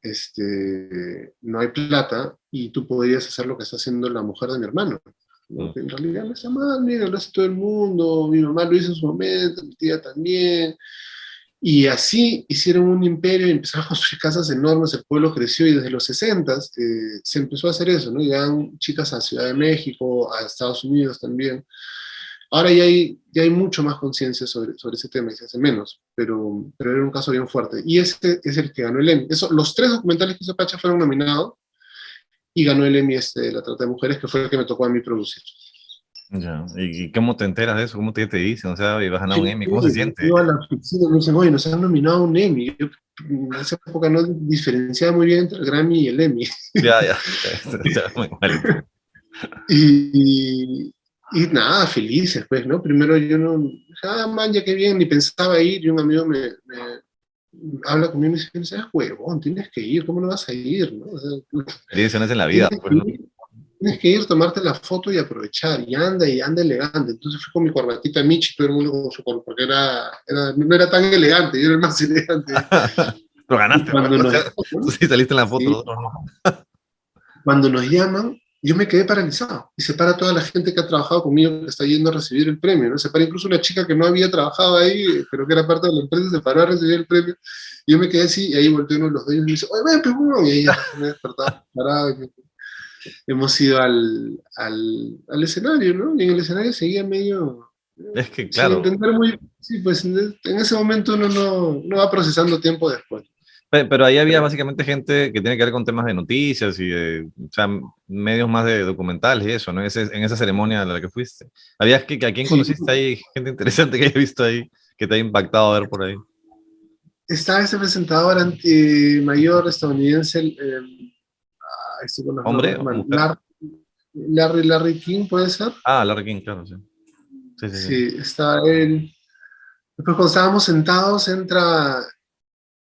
[SPEAKER 2] no hay plata, y tú podrías hacer lo que está haciendo la mujer de mi hermano. ¿No? Que en realidad no está mal, mira, lo hace todo el mundo, mi mamá lo hizo en su momento, mi tía también. Y así hicieron un imperio y empezaron a construir casas enormes, el pueblo creció y desde los 60 se empezó a hacer eso, ¿no? Llegan chicas a Ciudad de México, a Estados Unidos también. Ahora ya hay mucho más conciencia sobre ese tema y se hace menos, pero era un caso bien fuerte. Y ese es el que ganó el Emmy. Los 3 documentales que hizo Pacha fueron nominados y ganó el Emmy de la trata de mujeres, que fue el que me tocó a mí producir.
[SPEAKER 1] Ya. ¿Y cómo te enteras de eso? ¿Cómo te dicen? O sea, vas a ganar un
[SPEAKER 2] Sí,
[SPEAKER 1] Emmy. ¿Cómo se siente?
[SPEAKER 2] yo a la oficina me dicen, oye, nos han nominado a un Emmy. Yo en esa época no diferenciaba muy bien entre el Grammy y el Emmy.
[SPEAKER 1] Ya, ya. Ya, muy malito.
[SPEAKER 2] Y nada, felices, pues, ¿no? Primero yo no, man, ya qué bien, ni pensaba ir, y un amigo me habla conmigo y me dice, "Ah, huevón, tienes que ir, ¿cómo no vas a ir? ¿No? O sea,
[SPEAKER 1] Experiencias en la vida,
[SPEAKER 2] tienes
[SPEAKER 1] pues,
[SPEAKER 2] que
[SPEAKER 1] ¿no?
[SPEAKER 2] ir, tienes que ir, tomarte la foto y aprovechar, y anda elegante. Entonces fui con mi corbatita Michi, todo el mundo con su corbata, porque no era tan elegante, yo era el más elegante.
[SPEAKER 1] Pero
[SPEAKER 2] Y
[SPEAKER 1] ganaste,
[SPEAKER 2] cuando
[SPEAKER 1] pues. O
[SPEAKER 2] nos,
[SPEAKER 1] sea, tú sí saliste en la foto,
[SPEAKER 2] sí,
[SPEAKER 1] nosotros no.
[SPEAKER 2] cuando nos llaman, yo me quedé paralizado. Y se para toda la gente que ha trabajado conmigo, que está yendo a recibir el premio, ¿no? Se para incluso una chica que no había trabajado ahí, pero que era parte de la empresa, se paró a recibir el premio. Y yo me quedé así, y ahí volteó uno de los dueños y me dice, oye, ven, pues, bueno. Y ahí ya me despertaba, parado. Y hemos ido al escenario, ¿no? Y en el escenario seguía medio,
[SPEAKER 1] Es que,
[SPEAKER 2] sin
[SPEAKER 1] claro.
[SPEAKER 2] entender muy, sí, pues en ese momento uno no va procesando tiempo después.
[SPEAKER 1] Pero ahí había
[SPEAKER 2] Pero
[SPEAKER 1] básicamente gente que tiene que ver con temas de noticias y de, o sea, medios más de documentales y eso, ¿no? En esa ceremonia a la que fuiste. ¿Habías a quién
[SPEAKER 2] sí,
[SPEAKER 1] conociste ahí? Gente interesante que hayas visto ahí, que te haya impactado a ver por ahí.
[SPEAKER 2] estaba ese presentador mayor estadounidense, estoy con los
[SPEAKER 1] ¿Hombre
[SPEAKER 2] nombres
[SPEAKER 1] o
[SPEAKER 2] mal,
[SPEAKER 1] mujer?
[SPEAKER 2] Larry King, ¿puede ser?
[SPEAKER 1] Ah, Larry King, claro, sí. Sí, sí, sí.
[SPEAKER 2] Sí, está él. Después cuando estábamos sentados,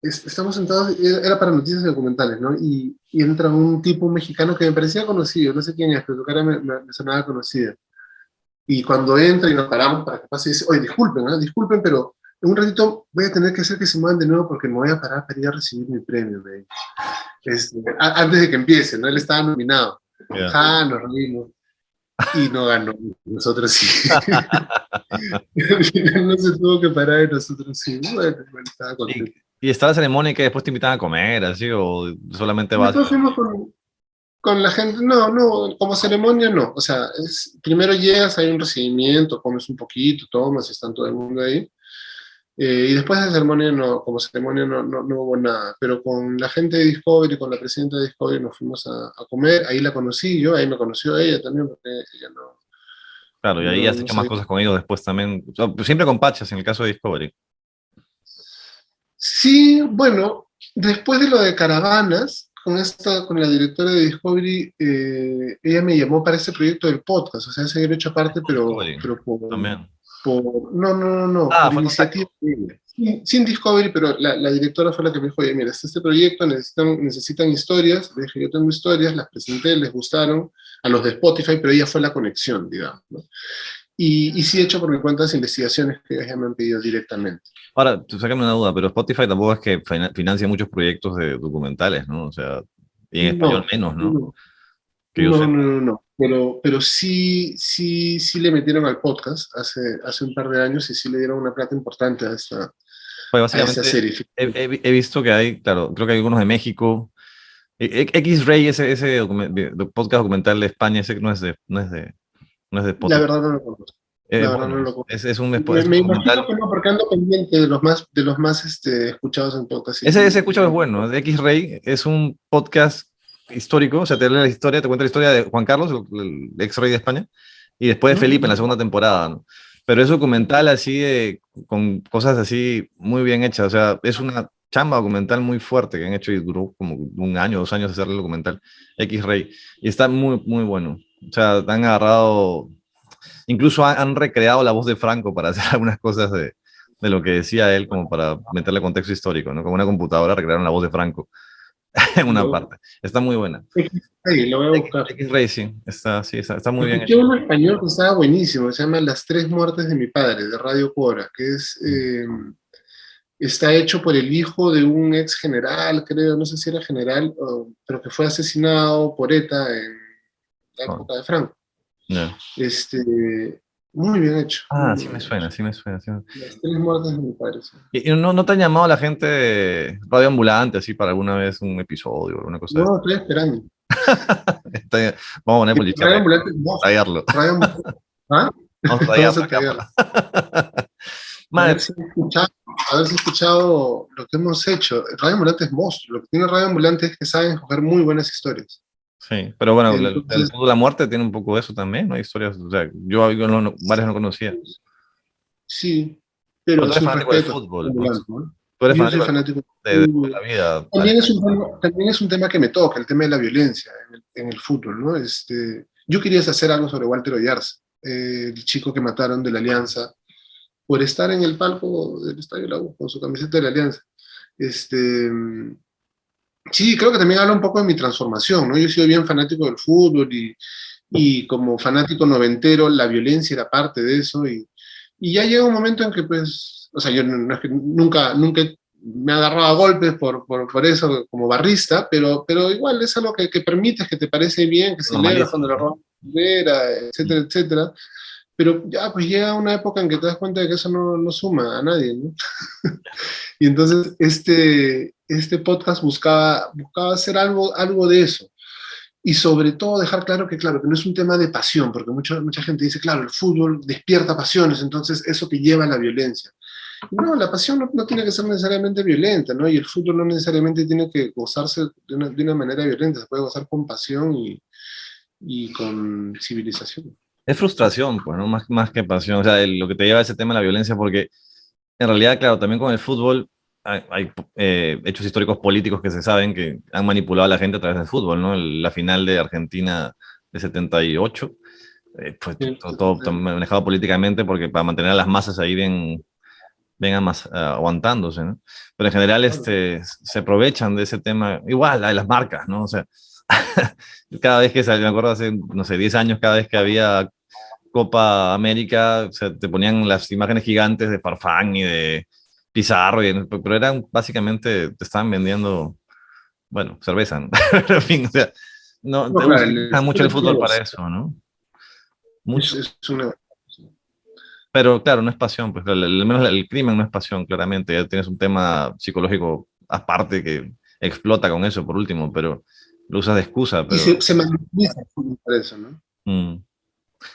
[SPEAKER 2] estamos sentados, era para noticias y documentales, ¿no? Y entra un tipo mexicano que me parecía conocido, no sé quién es, pero su cara me sonaba conocida. Y cuando entra y nos paramos para que pase, dice, oye, disculpen, ¿eh? Disculpen, pero en un ratito voy a tener que hacer que se muevan de nuevo porque me voy a parar para ir a recibir mi premio, me dijo. Antes de que empiece, ¿no? Él estaba nominado.
[SPEAKER 1] Ya.
[SPEAKER 2] Nos reímos. Y no ganó. Nosotros sí. Al final no se tuvo que parar y nosotros sí. Bueno, estaba
[SPEAKER 1] Y,
[SPEAKER 2] contento.
[SPEAKER 1] y está la ceremonia que después te invitan a comer, así, o solamente
[SPEAKER 2] Y
[SPEAKER 1] vas.
[SPEAKER 2] después fuimos con la gente. No, como ceremonia no. O sea, primero llegas, hay un recibimiento, comes un poquito, tomas, y está todo el mundo ahí. Y después de la ceremonia, no, como ceremonia no hubo nada, pero con la gente de Discovery, con la presidenta de Discovery, nos fuimos a comer, ahí la conocí yo, ahí me conoció ella también, porque ella
[SPEAKER 1] Claro, y ahí has
[SPEAKER 2] no
[SPEAKER 1] hecho más
[SPEAKER 2] sabía.
[SPEAKER 1] cosas con ellos después también. O sea, siempre con Pachas, en el caso de Discovery.
[SPEAKER 2] Sí, bueno, después de lo de Caravanas, con la directora de Discovery, ella me llamó para ese proyecto del podcast, o sea, seguir hecho aparte,
[SPEAKER 1] Con Discovery,
[SPEAKER 2] pero
[SPEAKER 1] también.
[SPEAKER 2] no,
[SPEAKER 1] Ah,
[SPEAKER 2] por
[SPEAKER 1] fue
[SPEAKER 2] iniciativa
[SPEAKER 1] contacto.
[SPEAKER 2] de ella. Sin Discovery, pero la directora fue la que me dijo, oye, mira, está este proyecto, necesitan historias, le dije, yo tengo historias, las presenté, les gustaron a los de Spotify, pero ella fue la conexión, digamos, ¿no? Y sí he hecho por mi cuenta las investigaciones que ellos ya me han pedido directamente.
[SPEAKER 1] Ahora, tú sácame una duda, pero Spotify tampoco es que financia muchos proyectos de documentales, ¿no? O sea, y en español
[SPEAKER 2] No,
[SPEAKER 1] menos, ¿no?
[SPEAKER 2] no.
[SPEAKER 1] Que yo sepa.
[SPEAKER 2] No. Pero sí le metieron al podcast hace un par de años y sí le dieron una plata importante
[SPEAKER 1] Pues
[SPEAKER 2] a esa
[SPEAKER 1] básicamente
[SPEAKER 2] serie.
[SPEAKER 1] he visto que hay, claro, creo que hay algunos de México. X-Ray, ese podcast documental de España, ese no es de
[SPEAKER 2] La
[SPEAKER 1] Spotify.
[SPEAKER 2] verdad no lo conozco. La verdad
[SPEAKER 1] Bueno,
[SPEAKER 2] no lo conozco.
[SPEAKER 1] es un,
[SPEAKER 2] Me,
[SPEAKER 1] es un
[SPEAKER 2] me imagino
[SPEAKER 1] documental.
[SPEAKER 2] que no, porque ando pendiente de los más escuchados en podcast.
[SPEAKER 1] Ese escucha es bueno. De X-Ray es un podcast histórico, o sea, te lee la historia, te cuenta la historia de Juan Carlos, el ex rey de España, y después de Felipe en la segunda temporada, ¿no? pero es documental así con cosas así muy bien hechas. O sea, es una chamba documental muy fuerte que han hecho y duró como 1 año, 2 años hacer el documental X-Ray. Y está muy, muy bueno. O sea, han agarrado, incluso han recreado la voz de Franco para hacer algunas cosas de lo que decía él, como para meterle contexto histórico, ¿no? Como una computadora recrearon la voz de Franco en una parte. Está muy buena.
[SPEAKER 2] Ahí, lo voy a buscar.
[SPEAKER 1] X-Ray, sí, sí, está muy bien
[SPEAKER 2] Escuché
[SPEAKER 1] hecho.
[SPEAKER 2] uno español que estaba buenísimo, se llama Las tres muertes de mi padre, de Radio Cora, que está hecho por el hijo de un ex general, creo, no sé si era general, pero que fue asesinado por ETA en la
[SPEAKER 1] Oh,
[SPEAKER 2] época de Franco.
[SPEAKER 1] no.
[SPEAKER 2] Este, muy bien hecho,
[SPEAKER 1] Ah,
[SPEAKER 2] muy
[SPEAKER 1] sí me
[SPEAKER 2] bien
[SPEAKER 1] suena,
[SPEAKER 2] hecho.
[SPEAKER 1] sí me suena. Sí
[SPEAKER 2] Las tres muertes de mi padre. Sí.
[SPEAKER 1] ¿Y no te han llamado la gente de Radio Ambulante así para alguna vez un episodio o alguna cosa de
[SPEAKER 2] No, estoy esperando.
[SPEAKER 1] Vamos a poner
[SPEAKER 2] Y
[SPEAKER 1] policía
[SPEAKER 2] Radio Ambulante es
[SPEAKER 1] para
[SPEAKER 2] monstruo.
[SPEAKER 1] tallarlo.
[SPEAKER 2] Radio Ambulante. ¿Ah?
[SPEAKER 1] Vamos a
[SPEAKER 2] Vamos
[SPEAKER 1] tallarlo
[SPEAKER 2] a
[SPEAKER 1] acá.
[SPEAKER 2] tallarlo. A
[SPEAKER 1] Madre,
[SPEAKER 2] ver si he escuchado, a ver si he escuchado lo que hemos hecho. Radio Ambulante es monstruo. Lo que tiene Radio Ambulante es que saben coger muy buenas historias.
[SPEAKER 1] sí, pero bueno, el
[SPEAKER 2] Entonces,
[SPEAKER 1] mundo de la muerte tiene un poco eso también, ¿no? Hay historias, o sea, yo varias no conocía.
[SPEAKER 2] sí,
[SPEAKER 1] Pero
[SPEAKER 2] pero
[SPEAKER 1] tú eres
[SPEAKER 2] sus
[SPEAKER 1] fanático del
[SPEAKER 2] respetos.
[SPEAKER 1] fútbol, pues.
[SPEAKER 2] Ambulante, ¿no?
[SPEAKER 1] Tú eres
[SPEAKER 2] Yo soy
[SPEAKER 1] fanático del
[SPEAKER 2] fanático.
[SPEAKER 1] de toda la vida.
[SPEAKER 2] También es un tema que me toca, el tema de la violencia en el fútbol, ¿no? Yo quería hacer algo sobre Walter Oyarza, el chico que mataron de la Alianza, por estar en el palco del Estadio La U con su camiseta de la Alianza. Este, sí, creo que también habla un poco de mi transformación, ¿no? Yo he sido bien fanático del fútbol y como fanático noventero, la violencia era parte de eso y ya llega un momento en que, pues, o sea, yo no es que nunca me he agarrado a golpes por eso como barrista, pero igual es algo que permites, que te parece bien, que celebras
[SPEAKER 1] Normaliza,
[SPEAKER 2] cuando la
[SPEAKER 1] ¿no?
[SPEAKER 2] roban, etcétera, etcétera. Pero ya, pues llega una época en que te das cuenta de que eso no suma a nadie, ¿no? Y entonces este podcast buscaba hacer algo de eso. Y sobre todo dejar claro, que no es un tema de pasión, porque mucha gente dice, claro, el fútbol despierta pasiones, entonces eso te lleva a la violencia. No, la pasión no tiene que ser necesariamente violenta, ¿no? Y el fútbol no necesariamente tiene que gozarse de una manera violenta, se puede gozar con pasión y con civilización.
[SPEAKER 1] Es frustración, pues, ¿no? Más que pasión. O sea, lo que te lleva a ese tema de la violencia, porque en realidad, claro, también con el fútbol hay hechos históricos políticos que se saben que han manipulado a la gente a través del fútbol, ¿no? La final de Argentina de 78 fue todo manejado políticamente porque para mantener a las masas ahí bien aguantándose, ¿no? Pero en general se aprovechan de ese tema, igual, las marcas, ¿no? O sea, cada vez que salió, me acuerdo hace, no sé, 10 años, cada vez que había Copa América, o sea, te ponían las imágenes gigantes de Farfán y de Pizarro, pero eran básicamente, te estaban vendiendo, bueno, cerveza, ¿no? Pero en fin, o sea, no,
[SPEAKER 2] No,
[SPEAKER 1] te
[SPEAKER 2] claro,
[SPEAKER 1] usan mucho el fútbol para eso, ¿no? Mucho.
[SPEAKER 2] es una...
[SPEAKER 1] Pero claro, no es pasión, pues al menos el crimen no es pasión, claramente. Ya tienes un tema psicológico aparte que explota con eso, por último, pero lo usas de excusa,
[SPEAKER 2] Y
[SPEAKER 1] pero...
[SPEAKER 2] se magnetiza por eso, ¿no?
[SPEAKER 1] mm.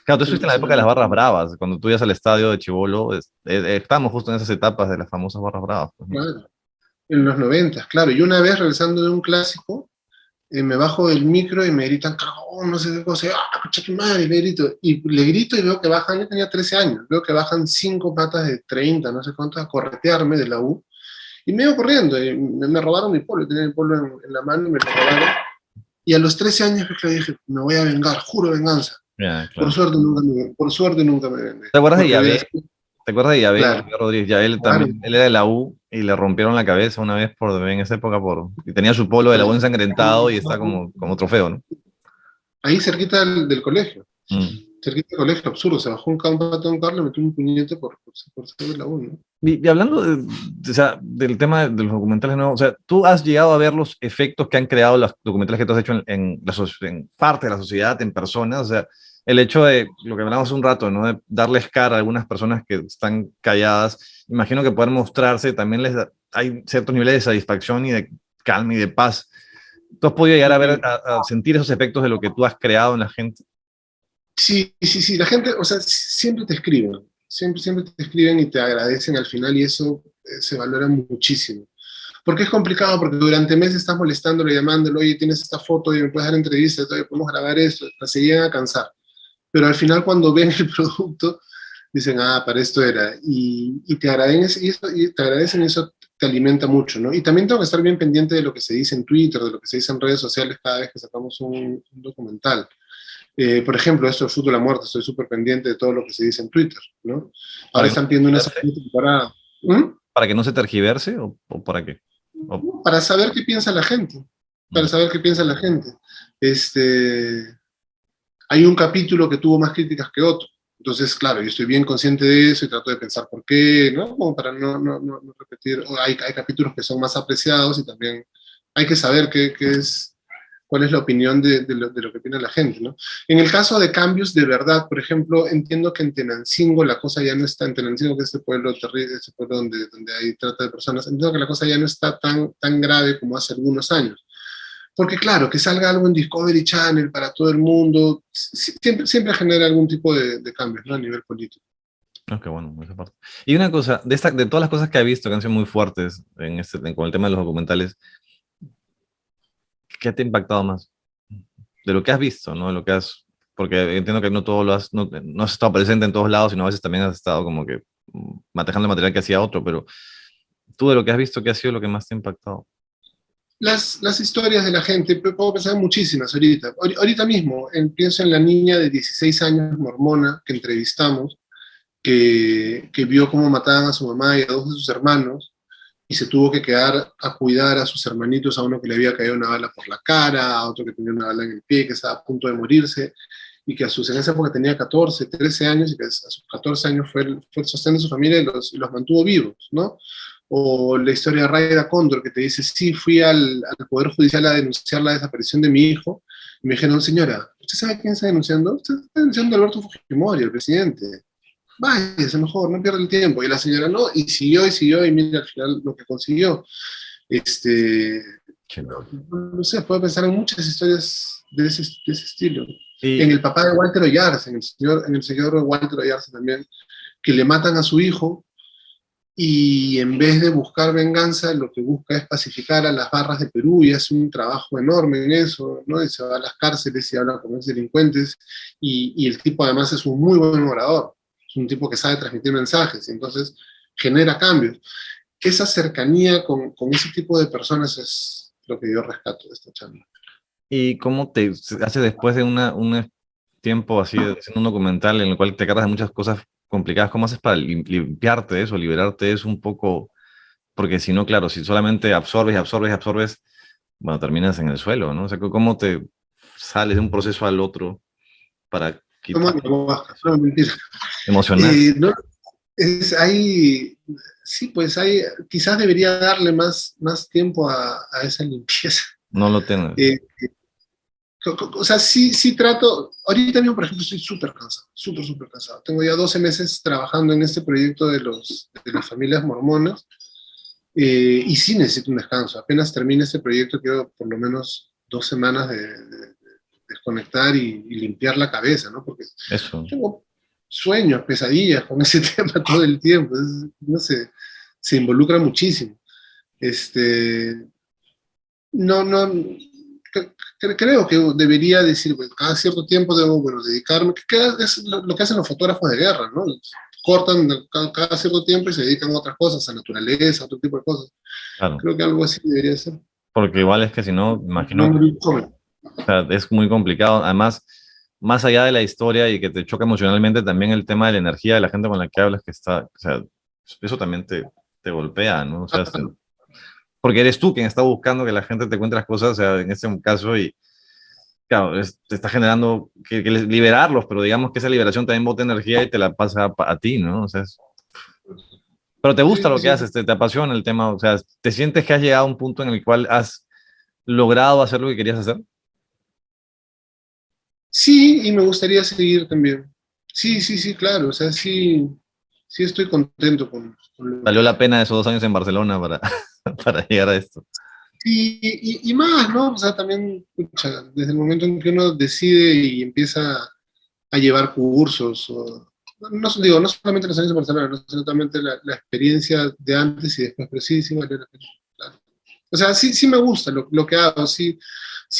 [SPEAKER 1] Claro, tú estuviste en la
[SPEAKER 2] Se
[SPEAKER 1] época de las
[SPEAKER 2] magnetiza.
[SPEAKER 1] barras bravas, cuando tú ibas al estadio de Chibolo, estábamos justo en esas etapas de las famosas barras bravas, pues, ¿no?
[SPEAKER 2] Claro, en los 90, claro. Y una vez regresando de un clásico, me bajo del micro y me gritan, cagón, no sé qué cosa, concha tu madre, le grito. Y le grito y veo que bajan, yo tenía 13 años, veo que bajan 5 patas de 30, no sé cuántos, a corretearme de la U. Y me iba corriendo, y me robaron mi polo, tenía mi polo en la mano y me lo robaron. Y a los 13 años pues, dije, me voy a vengar, juro venganza.
[SPEAKER 1] Ya,
[SPEAKER 2] Por
[SPEAKER 1] claro.
[SPEAKER 2] suerte nunca me vengé.
[SPEAKER 1] ¿Te acuerdas de
[SPEAKER 2] Porque
[SPEAKER 1] Yabel?
[SPEAKER 2] veas,
[SPEAKER 1] ¿Te acuerdas de Yabel,
[SPEAKER 2] claro,
[SPEAKER 1] Yabel Rodríguez? Yabel
[SPEAKER 2] claro,
[SPEAKER 1] también, él era de la U y le rompieron la cabeza una vez en esa época y tenía su polo de la U ensangrentado y está como trofeo, ¿no?
[SPEAKER 2] ahí cerquita del colegio.
[SPEAKER 1] Mm.
[SPEAKER 2] Cerquita del colegio, absurdo, se bajó un pato de un carro, le metió un puñete por ser de la U, ¿no?
[SPEAKER 1] Y hablando o sea, del tema de los documentales, ¿no? O sea, tú has llegado a ver los efectos que han creado los documentales que tú has hecho en parte de la sociedad, en personas, o sea, el hecho de lo que hablamos hace un rato, ¿no? De darles cara a algunas personas que están calladas, imagino que poder mostrarse también hay ciertos niveles de satisfacción y de calma y de paz. ¿Tú has podido llegar a ver, a sentir esos efectos de lo que tú has creado en la gente?
[SPEAKER 2] Sí, la gente, o sea, siempre te escriben, siempre te escriben y te agradecen al final y eso se valora muchísimo. Porque es complicado, porque durante meses estás molestándolo y llamándolo, oye, tienes esta foto y me puedes dar entrevistas, oye, podemos grabar esto, hasta se llegan a cansar. Pero al final cuando ven el producto, Dicen, para esto era. Y te agradecen y te agradecen eso, te alimenta mucho, ¿no? Y también tengo que estar bien pendiente de lo que se dice en Twitter, de lo que se dice en redes sociales cada vez que sacamos un documental. Por ejemplo, esto de Fútbol a Muerte, estoy súper pendiente de todo lo que se dice en Twitter, ¿no?
[SPEAKER 1] ¿Para
[SPEAKER 2] Ahora
[SPEAKER 1] que no
[SPEAKER 2] están
[SPEAKER 1] se
[SPEAKER 2] pidiendo una
[SPEAKER 1] tergiverse?
[SPEAKER 2] segunda temporada. ¿Mm?
[SPEAKER 1] ¿Para que no se tergiverse o para qué? O-
[SPEAKER 2] Para saber qué piensa la gente, para
[SPEAKER 1] ya.
[SPEAKER 2] saber qué piensa la gente. Hay un capítulo que tuvo más críticas que otro. Entonces, claro, yo estoy bien consciente de eso y trato de pensar por qué, ¿no? Como para no repetir. Hay capítulos que son más apreciados y también hay que saber cuál es la opinión de lo que opina la gente, ¿no? En el caso de cambios de verdad, por ejemplo, entiendo que en Tenancingo la cosa ya no está, en Tenancingo, que es este pueblo terrible, este pueblo donde hay trata de personas, entiendo que la cosa ya no está tan grave como hace algunos años. Porque claro, que salga algo en Discovery Channel para todo el mundo, siempre genera algún tipo de cambios, ¿no? A nivel político.
[SPEAKER 1] Ok, bueno, esa parte. Y una cosa, de todas las cosas que he visto que han sido muy fuertes con el tema de los documentales, ¿qué te ha impactado más? De lo que has visto, ¿no? De lo que has, porque entiendo que no todo no has estado presente en todos lados, sino a veces también has estado como que manejando el material que hacía otro, pero tú de lo que has visto, ¿qué ha sido lo que más te ha impactado?
[SPEAKER 2] Las historias de la gente, puedo pensar en muchísimas ahorita. Ahorita mismo, pienso en la niña de 16 años, mormona, que entrevistamos, que vio cómo mataban a su mamá y a dos de sus hermanos, y se tuvo que quedar a cuidar a sus hermanitos, a uno que le había caído una bala por la cara, a otro que tenía una bala en el pie, que estaba a punto de morirse, y que en esa época tenía 14, 13 años, y que a sus 14 años fue el sostén de su familia y los mantuvo vivos, ¿no? O la historia de Raida Cóndor, que te dice, sí, fui al Poder Judicial a denunciar la desaparición de mi hijo, y me dijeron, señora, ¿usted sabe quién está denunciando? Usted está denunciando a Alberto Fujimori, el presidente. Váyase mejor, no pierda el tiempo. Y la señora no, y siguió, y mira al final lo que consiguió. Este,
[SPEAKER 1] Chévere.
[SPEAKER 2] no sé, puedo pensar en muchas historias de ese estilo. En
[SPEAKER 1] Y
[SPEAKER 2] el papá de Walter Oyarza, en el señor Walter Oyarza también, que le matan a su hijo y en vez de buscar venganza, lo que busca es pacificar a las barras de Perú y hace un trabajo enorme en eso, ¿no? Y se va a las cárceles y habla con los delincuentes y el tipo además es un muy buen orador, es un tipo que sabe transmitir mensajes y entonces genera cambios. Esa cercanía con ese tipo de personas es lo que yo rescato de esta charla.
[SPEAKER 1] ¿Y cómo te hace después de un tiempo así, haciendo un documental en el cual te cargas de muchas cosas complicadas? ¿Cómo haces para limpiarte de eso, liberarte de eso un poco? Porque si no, claro, si solamente absorbes, absorbes, absorbes, bueno, terminas en el suelo, ¿no? O sea, ¿cómo te sales de un proceso al otro para
[SPEAKER 2] Toma
[SPEAKER 1] quitar
[SPEAKER 2] mi ayahuasca,
[SPEAKER 1] eso
[SPEAKER 2] no, mentira.
[SPEAKER 1] emocional?
[SPEAKER 2] No, sí, pues quizás debería darle más tiempo a esa limpieza.
[SPEAKER 1] No lo tienes.
[SPEAKER 2] Eh, o sea, sí trato, ahorita mismo, por ejemplo, estoy súper cansado, súper cansado. Tengo ya 12 meses trabajando en este proyecto de las familias mormonas, y sí necesito un descanso. Apenas termine este proyecto, quiero por lo menos 2 semanas de desconectar y limpiar la cabeza, ¿no? Porque
[SPEAKER 1] Eso.
[SPEAKER 2] tengo sueños, pesadillas con ese tema todo el tiempo. No sé, se involucra muchísimo. Este, no, creo que debería decir, pues, cada cierto tiempo debo, bueno, dedicarme, que es lo que hacen los fotógrafos de guerra, ¿no? Cortan cada cierto tiempo y se dedican a otras cosas, a naturaleza, a otro tipo de cosas.
[SPEAKER 1] Claro.
[SPEAKER 2] Creo que algo así debería ser.
[SPEAKER 1] Porque igual es que si no,
[SPEAKER 2] No
[SPEAKER 1] imagino que
[SPEAKER 2] morir joven.
[SPEAKER 1] o sea, es muy complicado. Además, más allá de la historia y que te choca emocionalmente, también el tema de la energía de la gente con la que hablas, que está, o sea, eso también te golpea, ¿no? O sea, porque eres tú quien está buscando que la gente te cuente las cosas, o sea, en este caso, y claro, te está generando que liberarlos, pero digamos que esa liberación también bota energía y te la pasa a ti, ¿no? O sea, pero te gusta
[SPEAKER 2] Sí,
[SPEAKER 1] lo que
[SPEAKER 2] sí.
[SPEAKER 1] haces, te apasiona el tema, o sea, te sientes que has llegado a un punto en el cual has logrado hacer lo que querías hacer.
[SPEAKER 2] Sí, y me gustaría seguir también. Sí, claro. O sea, sí estoy contento con lo
[SPEAKER 1] Valió
[SPEAKER 2] que
[SPEAKER 1] la
[SPEAKER 2] hago.
[SPEAKER 1] pena esos 2 años en Barcelona para, para llegar a esto.
[SPEAKER 2] Y más, ¿no? O sea, también, pucha, desde el momento en que uno decide y empieza a llevar cursos, no, digo, no solamente los años de Barcelona, no, sino también la experiencia de antes y después, pero sí valió la pena. Claro. O sea, sí me gusta lo que hago, sí,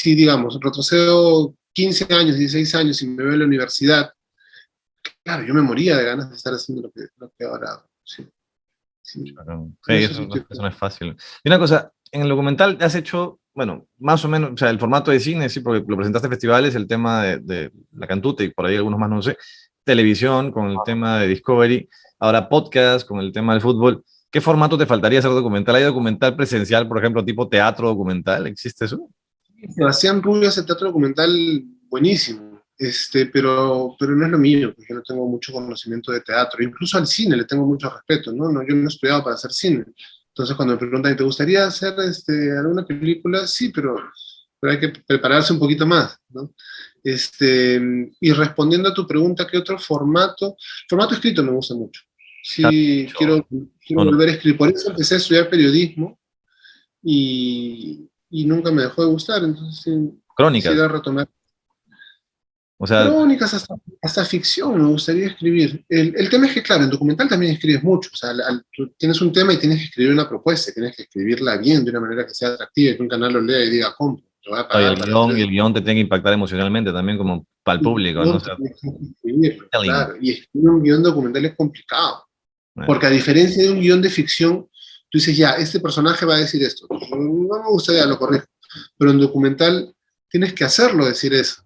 [SPEAKER 2] digamos, retrocedo 15 años, 16 años y me veo en la universidad. claro, yo me moría de ganas de estar haciendo lo que ahora hago. Sí, sí.
[SPEAKER 1] Claro. Sí,
[SPEAKER 2] En ese
[SPEAKER 1] eso
[SPEAKER 2] sentido.
[SPEAKER 1] no es fácil. Y una cosa, en el documental has hecho, bueno, más o menos, o sea, el formato de cine, sí, porque lo presentaste en festivales, el tema de La Cantuta y por ahí algunos más, no sé, televisión con el tema de Discovery, ahora podcast con el tema del fútbol. ¿Qué formato te faltaría hacer documental? ¿Hay documental presencial, por ejemplo, tipo teatro documental? ¿Existe eso?
[SPEAKER 2] Sebastián Rubio hace teatro documental buenísimo, pero no es lo mío, porque yo no tengo mucho conocimiento de teatro. Incluso al cine le tengo mucho respeto, ¿no? Yo no he estudiado para hacer cine. Entonces, cuando me preguntan, ¿te gustaría hacer alguna película? Sí, pero hay que prepararse un poquito más, ¿no? Y respondiendo a tu pregunta, ¿qué otro formato? Formato escrito me gusta mucho. Sí,
[SPEAKER 1] Mucho.
[SPEAKER 2] quiero
[SPEAKER 1] ¿O no?
[SPEAKER 2] volver a escribir. Por eso empecé a estudiar periodismo y nunca me dejó de gustar, entonces sí,
[SPEAKER 1] Crónicas.
[SPEAKER 2] quisiera retomar.
[SPEAKER 1] O sea,
[SPEAKER 2] Crónicas, hasta ficción me gustaría escribir. El tema es que, claro, en documental también escribes mucho, o sea, tú tienes un tema y tienes que escribir una propuesta, tienes que escribirla bien, de una manera que sea atractiva, y que un canal lo lea y diga, compro, te voy a
[SPEAKER 1] no,
[SPEAKER 2] pagar para hacer
[SPEAKER 1] y
[SPEAKER 2] eso.
[SPEAKER 1] el guión te tiene que impactar emocionalmente también, como para el
[SPEAKER 2] Y
[SPEAKER 1] público, ¿no? O
[SPEAKER 2] guión
[SPEAKER 1] sea,
[SPEAKER 2] tienes que escribirlo,
[SPEAKER 1] telling.
[SPEAKER 2] claro, y escribir un guión documental es complicado,
[SPEAKER 1] Bueno,
[SPEAKER 2] porque a diferencia de un guión de ficción, tú dices, ya, este personaje va a decir esto, no me gusta, ya lo corrijo, pero en documental tienes que hacerlo decir eso.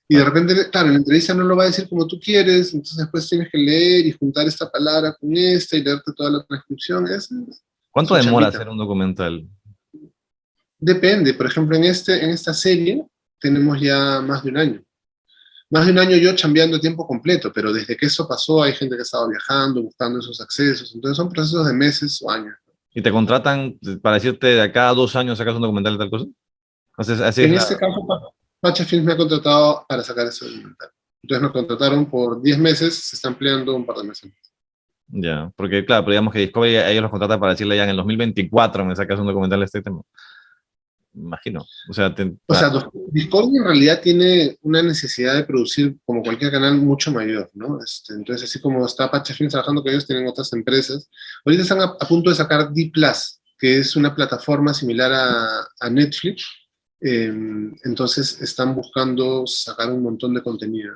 [SPEAKER 2] Y de
[SPEAKER 1] bueno.
[SPEAKER 2] repente, claro, en la entrevista no lo va a decir como tú quieres, entonces después tienes que leer y juntar esta palabra con esta y leerte toda la transcripción. Es
[SPEAKER 1] ¿Cuánto
[SPEAKER 2] su
[SPEAKER 1] demora
[SPEAKER 2] chambita.
[SPEAKER 1] hacer un documental?
[SPEAKER 2] Depende, por ejemplo, en esta serie tenemos ya más de un año. Más de un año yo chambeando a tiempo completo, pero desde que eso pasó hay gente que ha estado viajando, buscando esos accesos, entonces son procesos de meses o años.
[SPEAKER 1] ¿Y te contratan para decirte de acá a 2 años sacas un documental de tal cosa? Entonces, así es
[SPEAKER 2] En
[SPEAKER 1] la...
[SPEAKER 2] este caso, Pacha Films me ha contratado para sacar ese documental. Entonces me contrataron por 10 meses, se está ampliando un par de meses.
[SPEAKER 1] Ya, porque claro, pero digamos que Discovery a ellos los contrata para decirle ya en el 2024 me sacas un documental de este tema. Imagino. O sea,
[SPEAKER 2] O sea, Discord en realidad tiene una necesidad de producir, como cualquier canal, mucho mayor, ¿no? Entonces, así como está Pacha Films trabajando con ellos, tienen otras empresas. Ahorita están a punto de sacar D Plus, que es una plataforma similar a Netflix. Entonces, están buscando sacar un montón de contenido.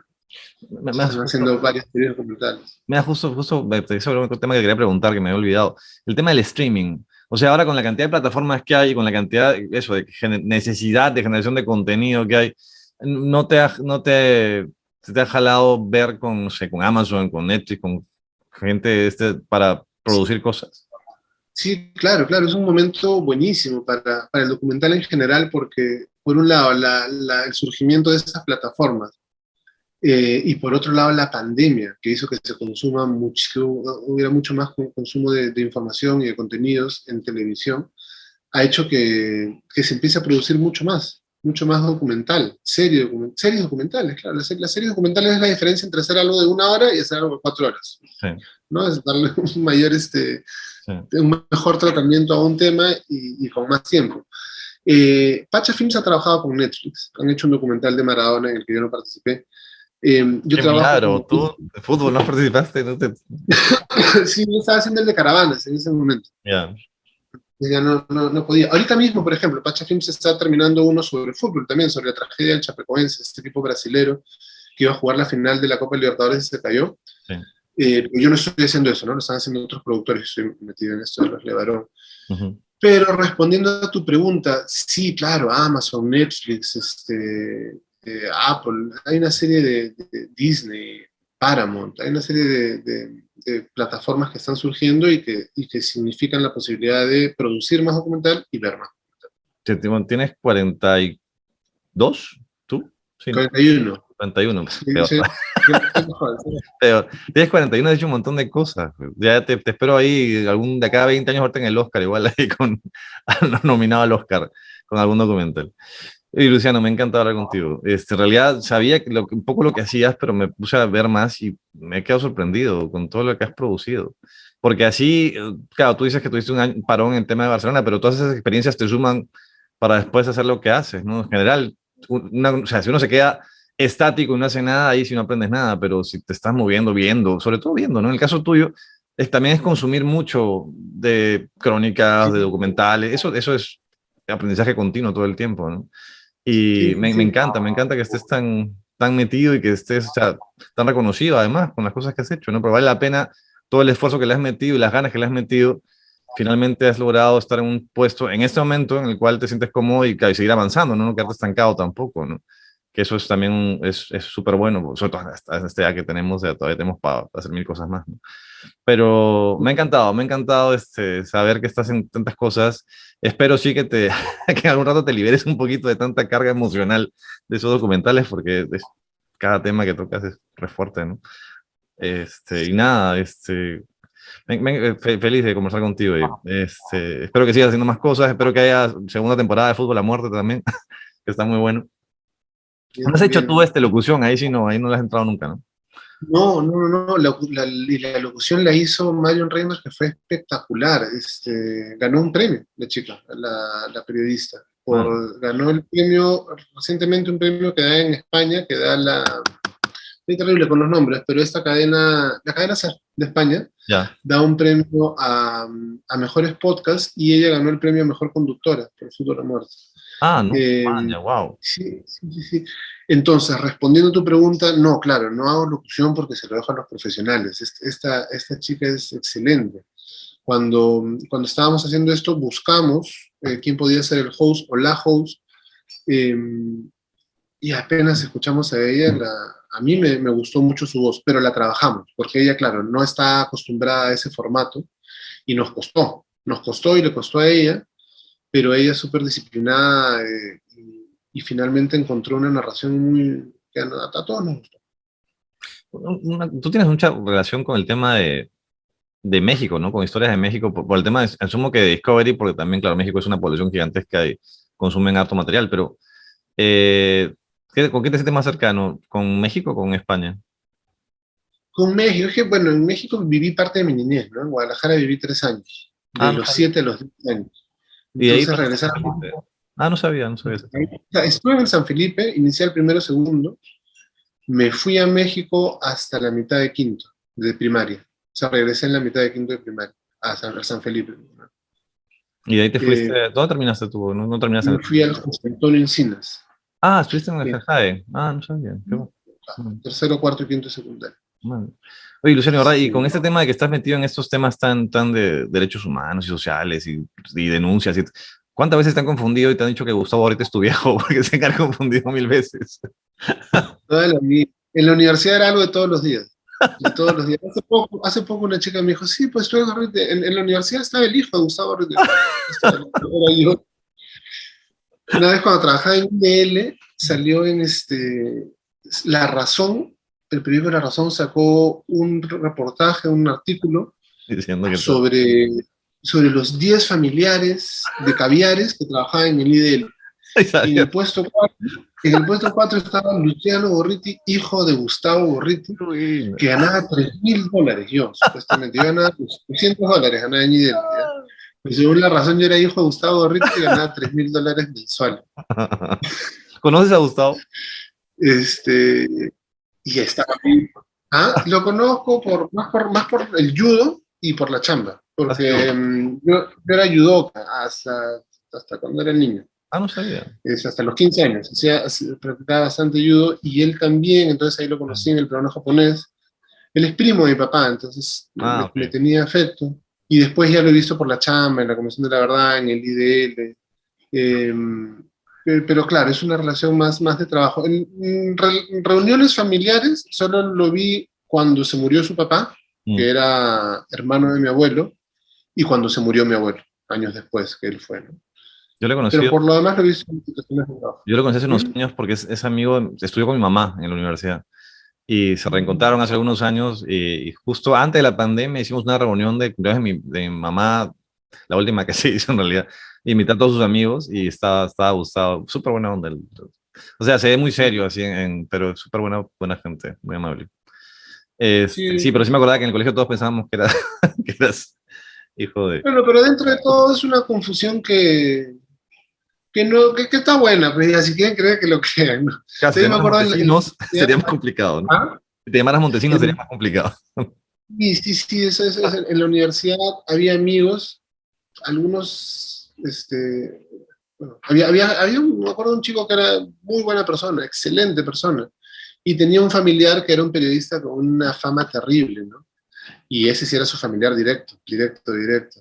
[SPEAKER 1] me, me has
[SPEAKER 2] Están
[SPEAKER 1] justo,
[SPEAKER 2] haciendo varias series documentales.
[SPEAKER 1] me has justo, sobre otro tema que quería preguntar que me había olvidado. El tema del streaming. O sea, ahora con la cantidad de plataformas que hay, con la cantidad, eso, de necesidad de generación de contenido que hay, no te ha jalado ver con, no sé, con Amazon, con Netflix, con gente para producir cosas.
[SPEAKER 2] Sí, claro, claro, es un momento buenísimo para el documental en general porque, por un lado, el surgimiento de estas plataformas. Y por otro lado, la pandemia, que hizo que se consuma mucho, que hubiera mucho más consumo de información y de contenidos en televisión, ha hecho que se empiece a producir mucho más documental, series documentales, claro. Las series documentales es la diferencia entre hacer algo de 1 hora y hacer algo de 4 horas,
[SPEAKER 1] Sí,
[SPEAKER 2] ¿no? Es darle un mayor,
[SPEAKER 1] sí.
[SPEAKER 2] un mejor tratamiento a un tema y con más tiempo. Pacha Films ha trabajado con Netflix, han hecho un documental de Maradona en el que yo no participé. Yo
[SPEAKER 1] Qué
[SPEAKER 2] trabajo
[SPEAKER 1] milagro,
[SPEAKER 2] con...
[SPEAKER 1] tú de fútbol no participaste, no te...
[SPEAKER 2] Sí, yo estaba haciendo el de caravanas en ese momento.
[SPEAKER 1] Ya.
[SPEAKER 2] Ya no podía. Ahorita mismo, por ejemplo, Pacha Films está terminando uno sobre fútbol también, sobre la tragedia del Chapecoense, este equipo brasilero que iba a jugar la final de la Copa Libertadores y se cayó.
[SPEAKER 1] Sí.
[SPEAKER 2] Yo no estoy haciendo eso, ¿no? Lo están haciendo otros productores, yo estoy metido en esto de los Levarón.
[SPEAKER 1] Ujú.
[SPEAKER 2] Pero respondiendo a tu pregunta, sí, claro, Amazon, Netflix, Apple, hay una serie de Disney, Paramount, hay una serie de plataformas que están surgiendo y que significan la posibilidad de producir más documental y ver más.
[SPEAKER 1] ¿Tienes 42? ¿Tú? Sí, ¿no?
[SPEAKER 2] 41.
[SPEAKER 1] 41,
[SPEAKER 2] Sí,
[SPEAKER 1] peor.
[SPEAKER 2] sí, sí, mejor, sí.
[SPEAKER 1] Pero tienes 41, has hecho un montón de cosas. Ya te espero ahí, de acá a 20 años, ahorita en el Oscar, igual ahí nominado al Oscar con algún documental. Y Luciano, me encanta hablar contigo. En realidad sabía un poco lo que hacías, pero me puse a ver más y me he quedado sorprendido con todo lo que has producido. Porque así, claro, tú dices que tuviste un parón en el tema de Barcelona, pero todas esas experiencias te suman para después hacer lo que haces, ¿no? En general, o sea, si uno se queda estático y no hace nada, ahí sí no aprendes nada, pero si te estás moviendo, viendo, sobre todo viendo, ¿no? En el caso tuyo, también es consumir mucho de crónicas, de
[SPEAKER 2] Sí,
[SPEAKER 1] documentales, eso es aprendizaje continuo todo el tiempo, ¿no? Y
[SPEAKER 2] sí,
[SPEAKER 1] me
[SPEAKER 2] sí.
[SPEAKER 1] encanta, me encanta que estés tan, tan metido y que estés, o sea, tan reconocido además con las cosas que has hecho, ¿no? Pero vale la pena todo el esfuerzo que le has metido y las ganas que le has metido. Finalmente has logrado estar en un puesto en este momento en el cual te sientes cómodo y, claro, y seguir avanzando, ¿no? No quedarte estancado tampoco, ¿no? Que eso es también es súper bueno, sobre todo en esta edad que tenemos, ya todavía tenemos para hacer mil cosas más, ¿no? Pero me ha encantado saber que estás en tantas cosas. Espero sí que que en algún rato te liberes un poquito de tanta carga emocional de esos documentales, porque cada tema que tocas es re fuerte, ¿no? Y nada, feliz de conversar contigo. Espero que sigas haciendo más cosas, espero que haya segunda temporada de Fútbol a Muerte también, que está muy bueno.
[SPEAKER 2] Bien,
[SPEAKER 1] ¿No has hecho tú
[SPEAKER 2] también.
[SPEAKER 1] locución? Ahí no le has entrado nunca, ¿no?
[SPEAKER 2] No, no, no, no. La locución la hizo Marion Reimers, que fue espectacular. Ganó un premio, la chica, la periodista.
[SPEAKER 1] Ah,
[SPEAKER 2] Ganó el premio, recientemente un premio que da en España, que da estoy terrible con los nombres, pero esta cadena, la cadena SER de España,
[SPEAKER 1] ya.
[SPEAKER 2] da un premio a mejores podcasts y ella ganó el premio a mejor conductora por Fútbol a Muerte.
[SPEAKER 1] Ah, no.
[SPEAKER 2] Eh,
[SPEAKER 1] Ah, ya, wow.
[SPEAKER 2] sí, sí, sí, sí. Entonces, respondiendo a tu pregunta, no, claro, no hago locución porque se lo dejo a los profesionales. Esta chica es excelente. Cuando estábamos haciendo esto, buscamos quién podía ser el host o la host, eh, y apenas escuchamos a ella, a mí me gustó mucho su voz, pero la trabajamos, porque ella, claro, no está acostumbrada a ese formato y nos costó y le costó a ella, pero ella es súper disciplinada, y finalmente encontró una narración muy que a todos nos gustó.
[SPEAKER 1] Tú tienes mucha relación con el tema de México, ¿no? Con historias de México, por el tema, asumo que de Discovery, porque también, claro, México es una población gigantesca y consumen harto material, pero eh, ¿con qué te sientes más cercano? ¿Con México o con España?
[SPEAKER 2] Con México, es que bueno, en México viví parte de mi niñez, ¿no? En Guadalajara viví 3 años,
[SPEAKER 1] Ah,
[SPEAKER 2] de
[SPEAKER 1] no
[SPEAKER 2] los
[SPEAKER 1] sabía.
[SPEAKER 2] 7 a los 10 años.
[SPEAKER 1] Y de ahí
[SPEAKER 2] Entonces
[SPEAKER 1] pasaste a
[SPEAKER 2] regresar
[SPEAKER 1] San
[SPEAKER 2] a
[SPEAKER 1] Felipe.
[SPEAKER 2] México.
[SPEAKER 1] Ah, no sabía, no sabía eso.
[SPEAKER 2] O sea, estuve en San Felipe, inicié el primero, segundo, me fui a México hasta la mitad de quinto de primaria. O sea, regresé en la mitad de quinto de primaria a San Felipe, ¿no?
[SPEAKER 1] Y de ahí te fuiste.
[SPEAKER 2] Eh,
[SPEAKER 1] ¿Dónde terminaste tú? ¿No, no terminaste en
[SPEAKER 2] me fui al José Antonio Encinas,
[SPEAKER 1] Ah, estuviste en el
[SPEAKER 2] eh,
[SPEAKER 1] Jajae. Ah, no sabía. Qué bueno. Mm,
[SPEAKER 2] tercero, cuarto y quinto de secundaria.
[SPEAKER 1] bueno. Oye, Luciano, ¿verdad? Y
[SPEAKER 2] Sí.
[SPEAKER 1] con este tema de que estás metido en estos temas tan de derechos humanos y sociales y denuncias, ¿cuántas veces te han confundido y te han dicho que Gustavo ahorita es tu viejo? Porque se han confundido mil veces.
[SPEAKER 2] Toda la vida. En la universidad era algo de todos los días. De todos los días. Hace poco una chica me dijo, sí, pues tú eres Gorriti. En la universidad estaba el hijo de Gustavo Gorriti. Era yo. Una vez cuando trabajaba en IDL, salió en La Razón, el periódico La Razón sacó un reportaje, un artículo
[SPEAKER 1] Diciendo que todo.
[SPEAKER 2] sobre, sobre los 10 familiares de caviares que trabajaban en el IDL.
[SPEAKER 1] Ay,
[SPEAKER 2] Y
[SPEAKER 1] sabía.
[SPEAKER 2] en el puesto 4 estaba Luciano Gorriti, hijo de Gustavo Gorriti,
[SPEAKER 1] Uy, no.
[SPEAKER 2] que ganaba $3.000, yo, supuestamente. Yo ganaba $300, ganaba en IDL, ¿ya? Pues según La Razón, yo era hijo de Gustavo Gorriti y ganaba $3.000 mensuales.
[SPEAKER 1] ¿Conoces a Gustavo?
[SPEAKER 2] Este, y estaba ahí. Ah, lo conozco más por el judo y por la chamba,
[SPEAKER 1] Ha sido.
[SPEAKER 2] porque yo era judoka hasta cuando era niño.
[SPEAKER 1] Ah, no sabía.
[SPEAKER 2] Hasta los 15 años, practicaba bastante judo y él también, entonces ahí lo conocí en el programa japonés. Él es primo de mi papá, entonces
[SPEAKER 1] Ah,
[SPEAKER 2] me
[SPEAKER 1] ok.
[SPEAKER 2] tenía afecto. Y después ya lo he visto por la chamba, en la Comisión de la Verdad, en el IDL. eh, pero claro, es una relación más de trabajo. En reuniones familiares solo lo vi cuando se murió su papá,
[SPEAKER 1] Mm.
[SPEAKER 2] que era hermano de mi abuelo, y cuando se murió mi abuelo, años después que él fue, ¿no?
[SPEAKER 1] Yo le he
[SPEAKER 2] Pero
[SPEAKER 1] conocido.
[SPEAKER 2] por lo demás lo he visto en situaciones de trabajo.
[SPEAKER 1] Yo lo conocí hace unos
[SPEAKER 2] ¿Mm?
[SPEAKER 1] años porque es amigo, estudió con mi mamá en la universidad y se reencontraron hace algunos años y justo antes de la pandemia hicimos una reunión de cumpleaños de mi mamá, la última que se hizo en realidad, y invité a todos sus amigos y estaba Gustavo, súper buena onda. O sea, se ve muy serio así, pero súper buena gente, muy amable. Sí,
[SPEAKER 2] Sí.
[SPEAKER 1] pero sí me acordaba que en el colegio todos pensábamos que, que eras hijo de...
[SPEAKER 2] Bueno, pero dentro de todo es una confusión que no, que está buena, pues ya, si quieren creer que lo crean, ¿no? O
[SPEAKER 1] Claro, si
[SPEAKER 2] sea,
[SPEAKER 1] te
[SPEAKER 2] yo me
[SPEAKER 1] llamaras
[SPEAKER 2] acuerdo
[SPEAKER 1] Montesinos sería más complicado, ¿no?
[SPEAKER 2] ¿ah?
[SPEAKER 1] Si te llamaras Montesinos sería
[SPEAKER 2] En-
[SPEAKER 1] más complicado.
[SPEAKER 2] sí, sí, sí, en la universidad había amigos, algunos, bueno, me acuerdo de un chico que era muy buena persona, excelente persona, y tenía un familiar que era un periodista con una fama terrible, ¿no? Y ese sí era su familiar directo, directo, directo.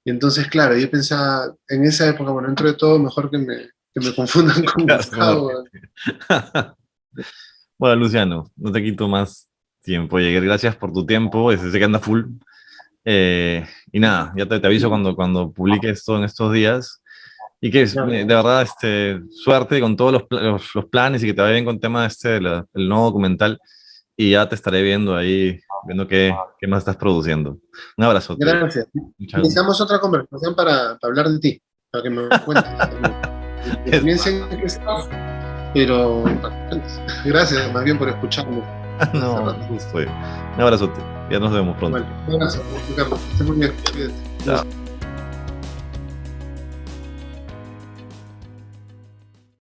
[SPEAKER 2] Y entonces, claro, yo pensaba, en esa época, bueno, dentro de todo, mejor que me confundan con Gustavo.
[SPEAKER 1] Bueno, Luciano, no te quito más tiempo, Jäger. Gracias por tu tiempo. Sé que anda full. Y nada, ya te aviso cuando publique esto en estos días. Y que de verdad, suerte con todos los planes y que te vaya bien con el tema el nuevo documental. Y ya te estaré viendo ahí, viendo qué más estás produciendo. Un abrazote.
[SPEAKER 2] Gracias.
[SPEAKER 1] Muchas gracias.
[SPEAKER 2] Iniciamos otra conversación para hablar de ti, para que me cuentes. Que también sé que estás, pero gracias más bien por escucharme.
[SPEAKER 1] No, justo. Un abrazote. Ya nos vemos pronto.
[SPEAKER 2] Bueno, un abrazo, Carlos. Que estés muy bien. Cuídate.
[SPEAKER 1] Chao.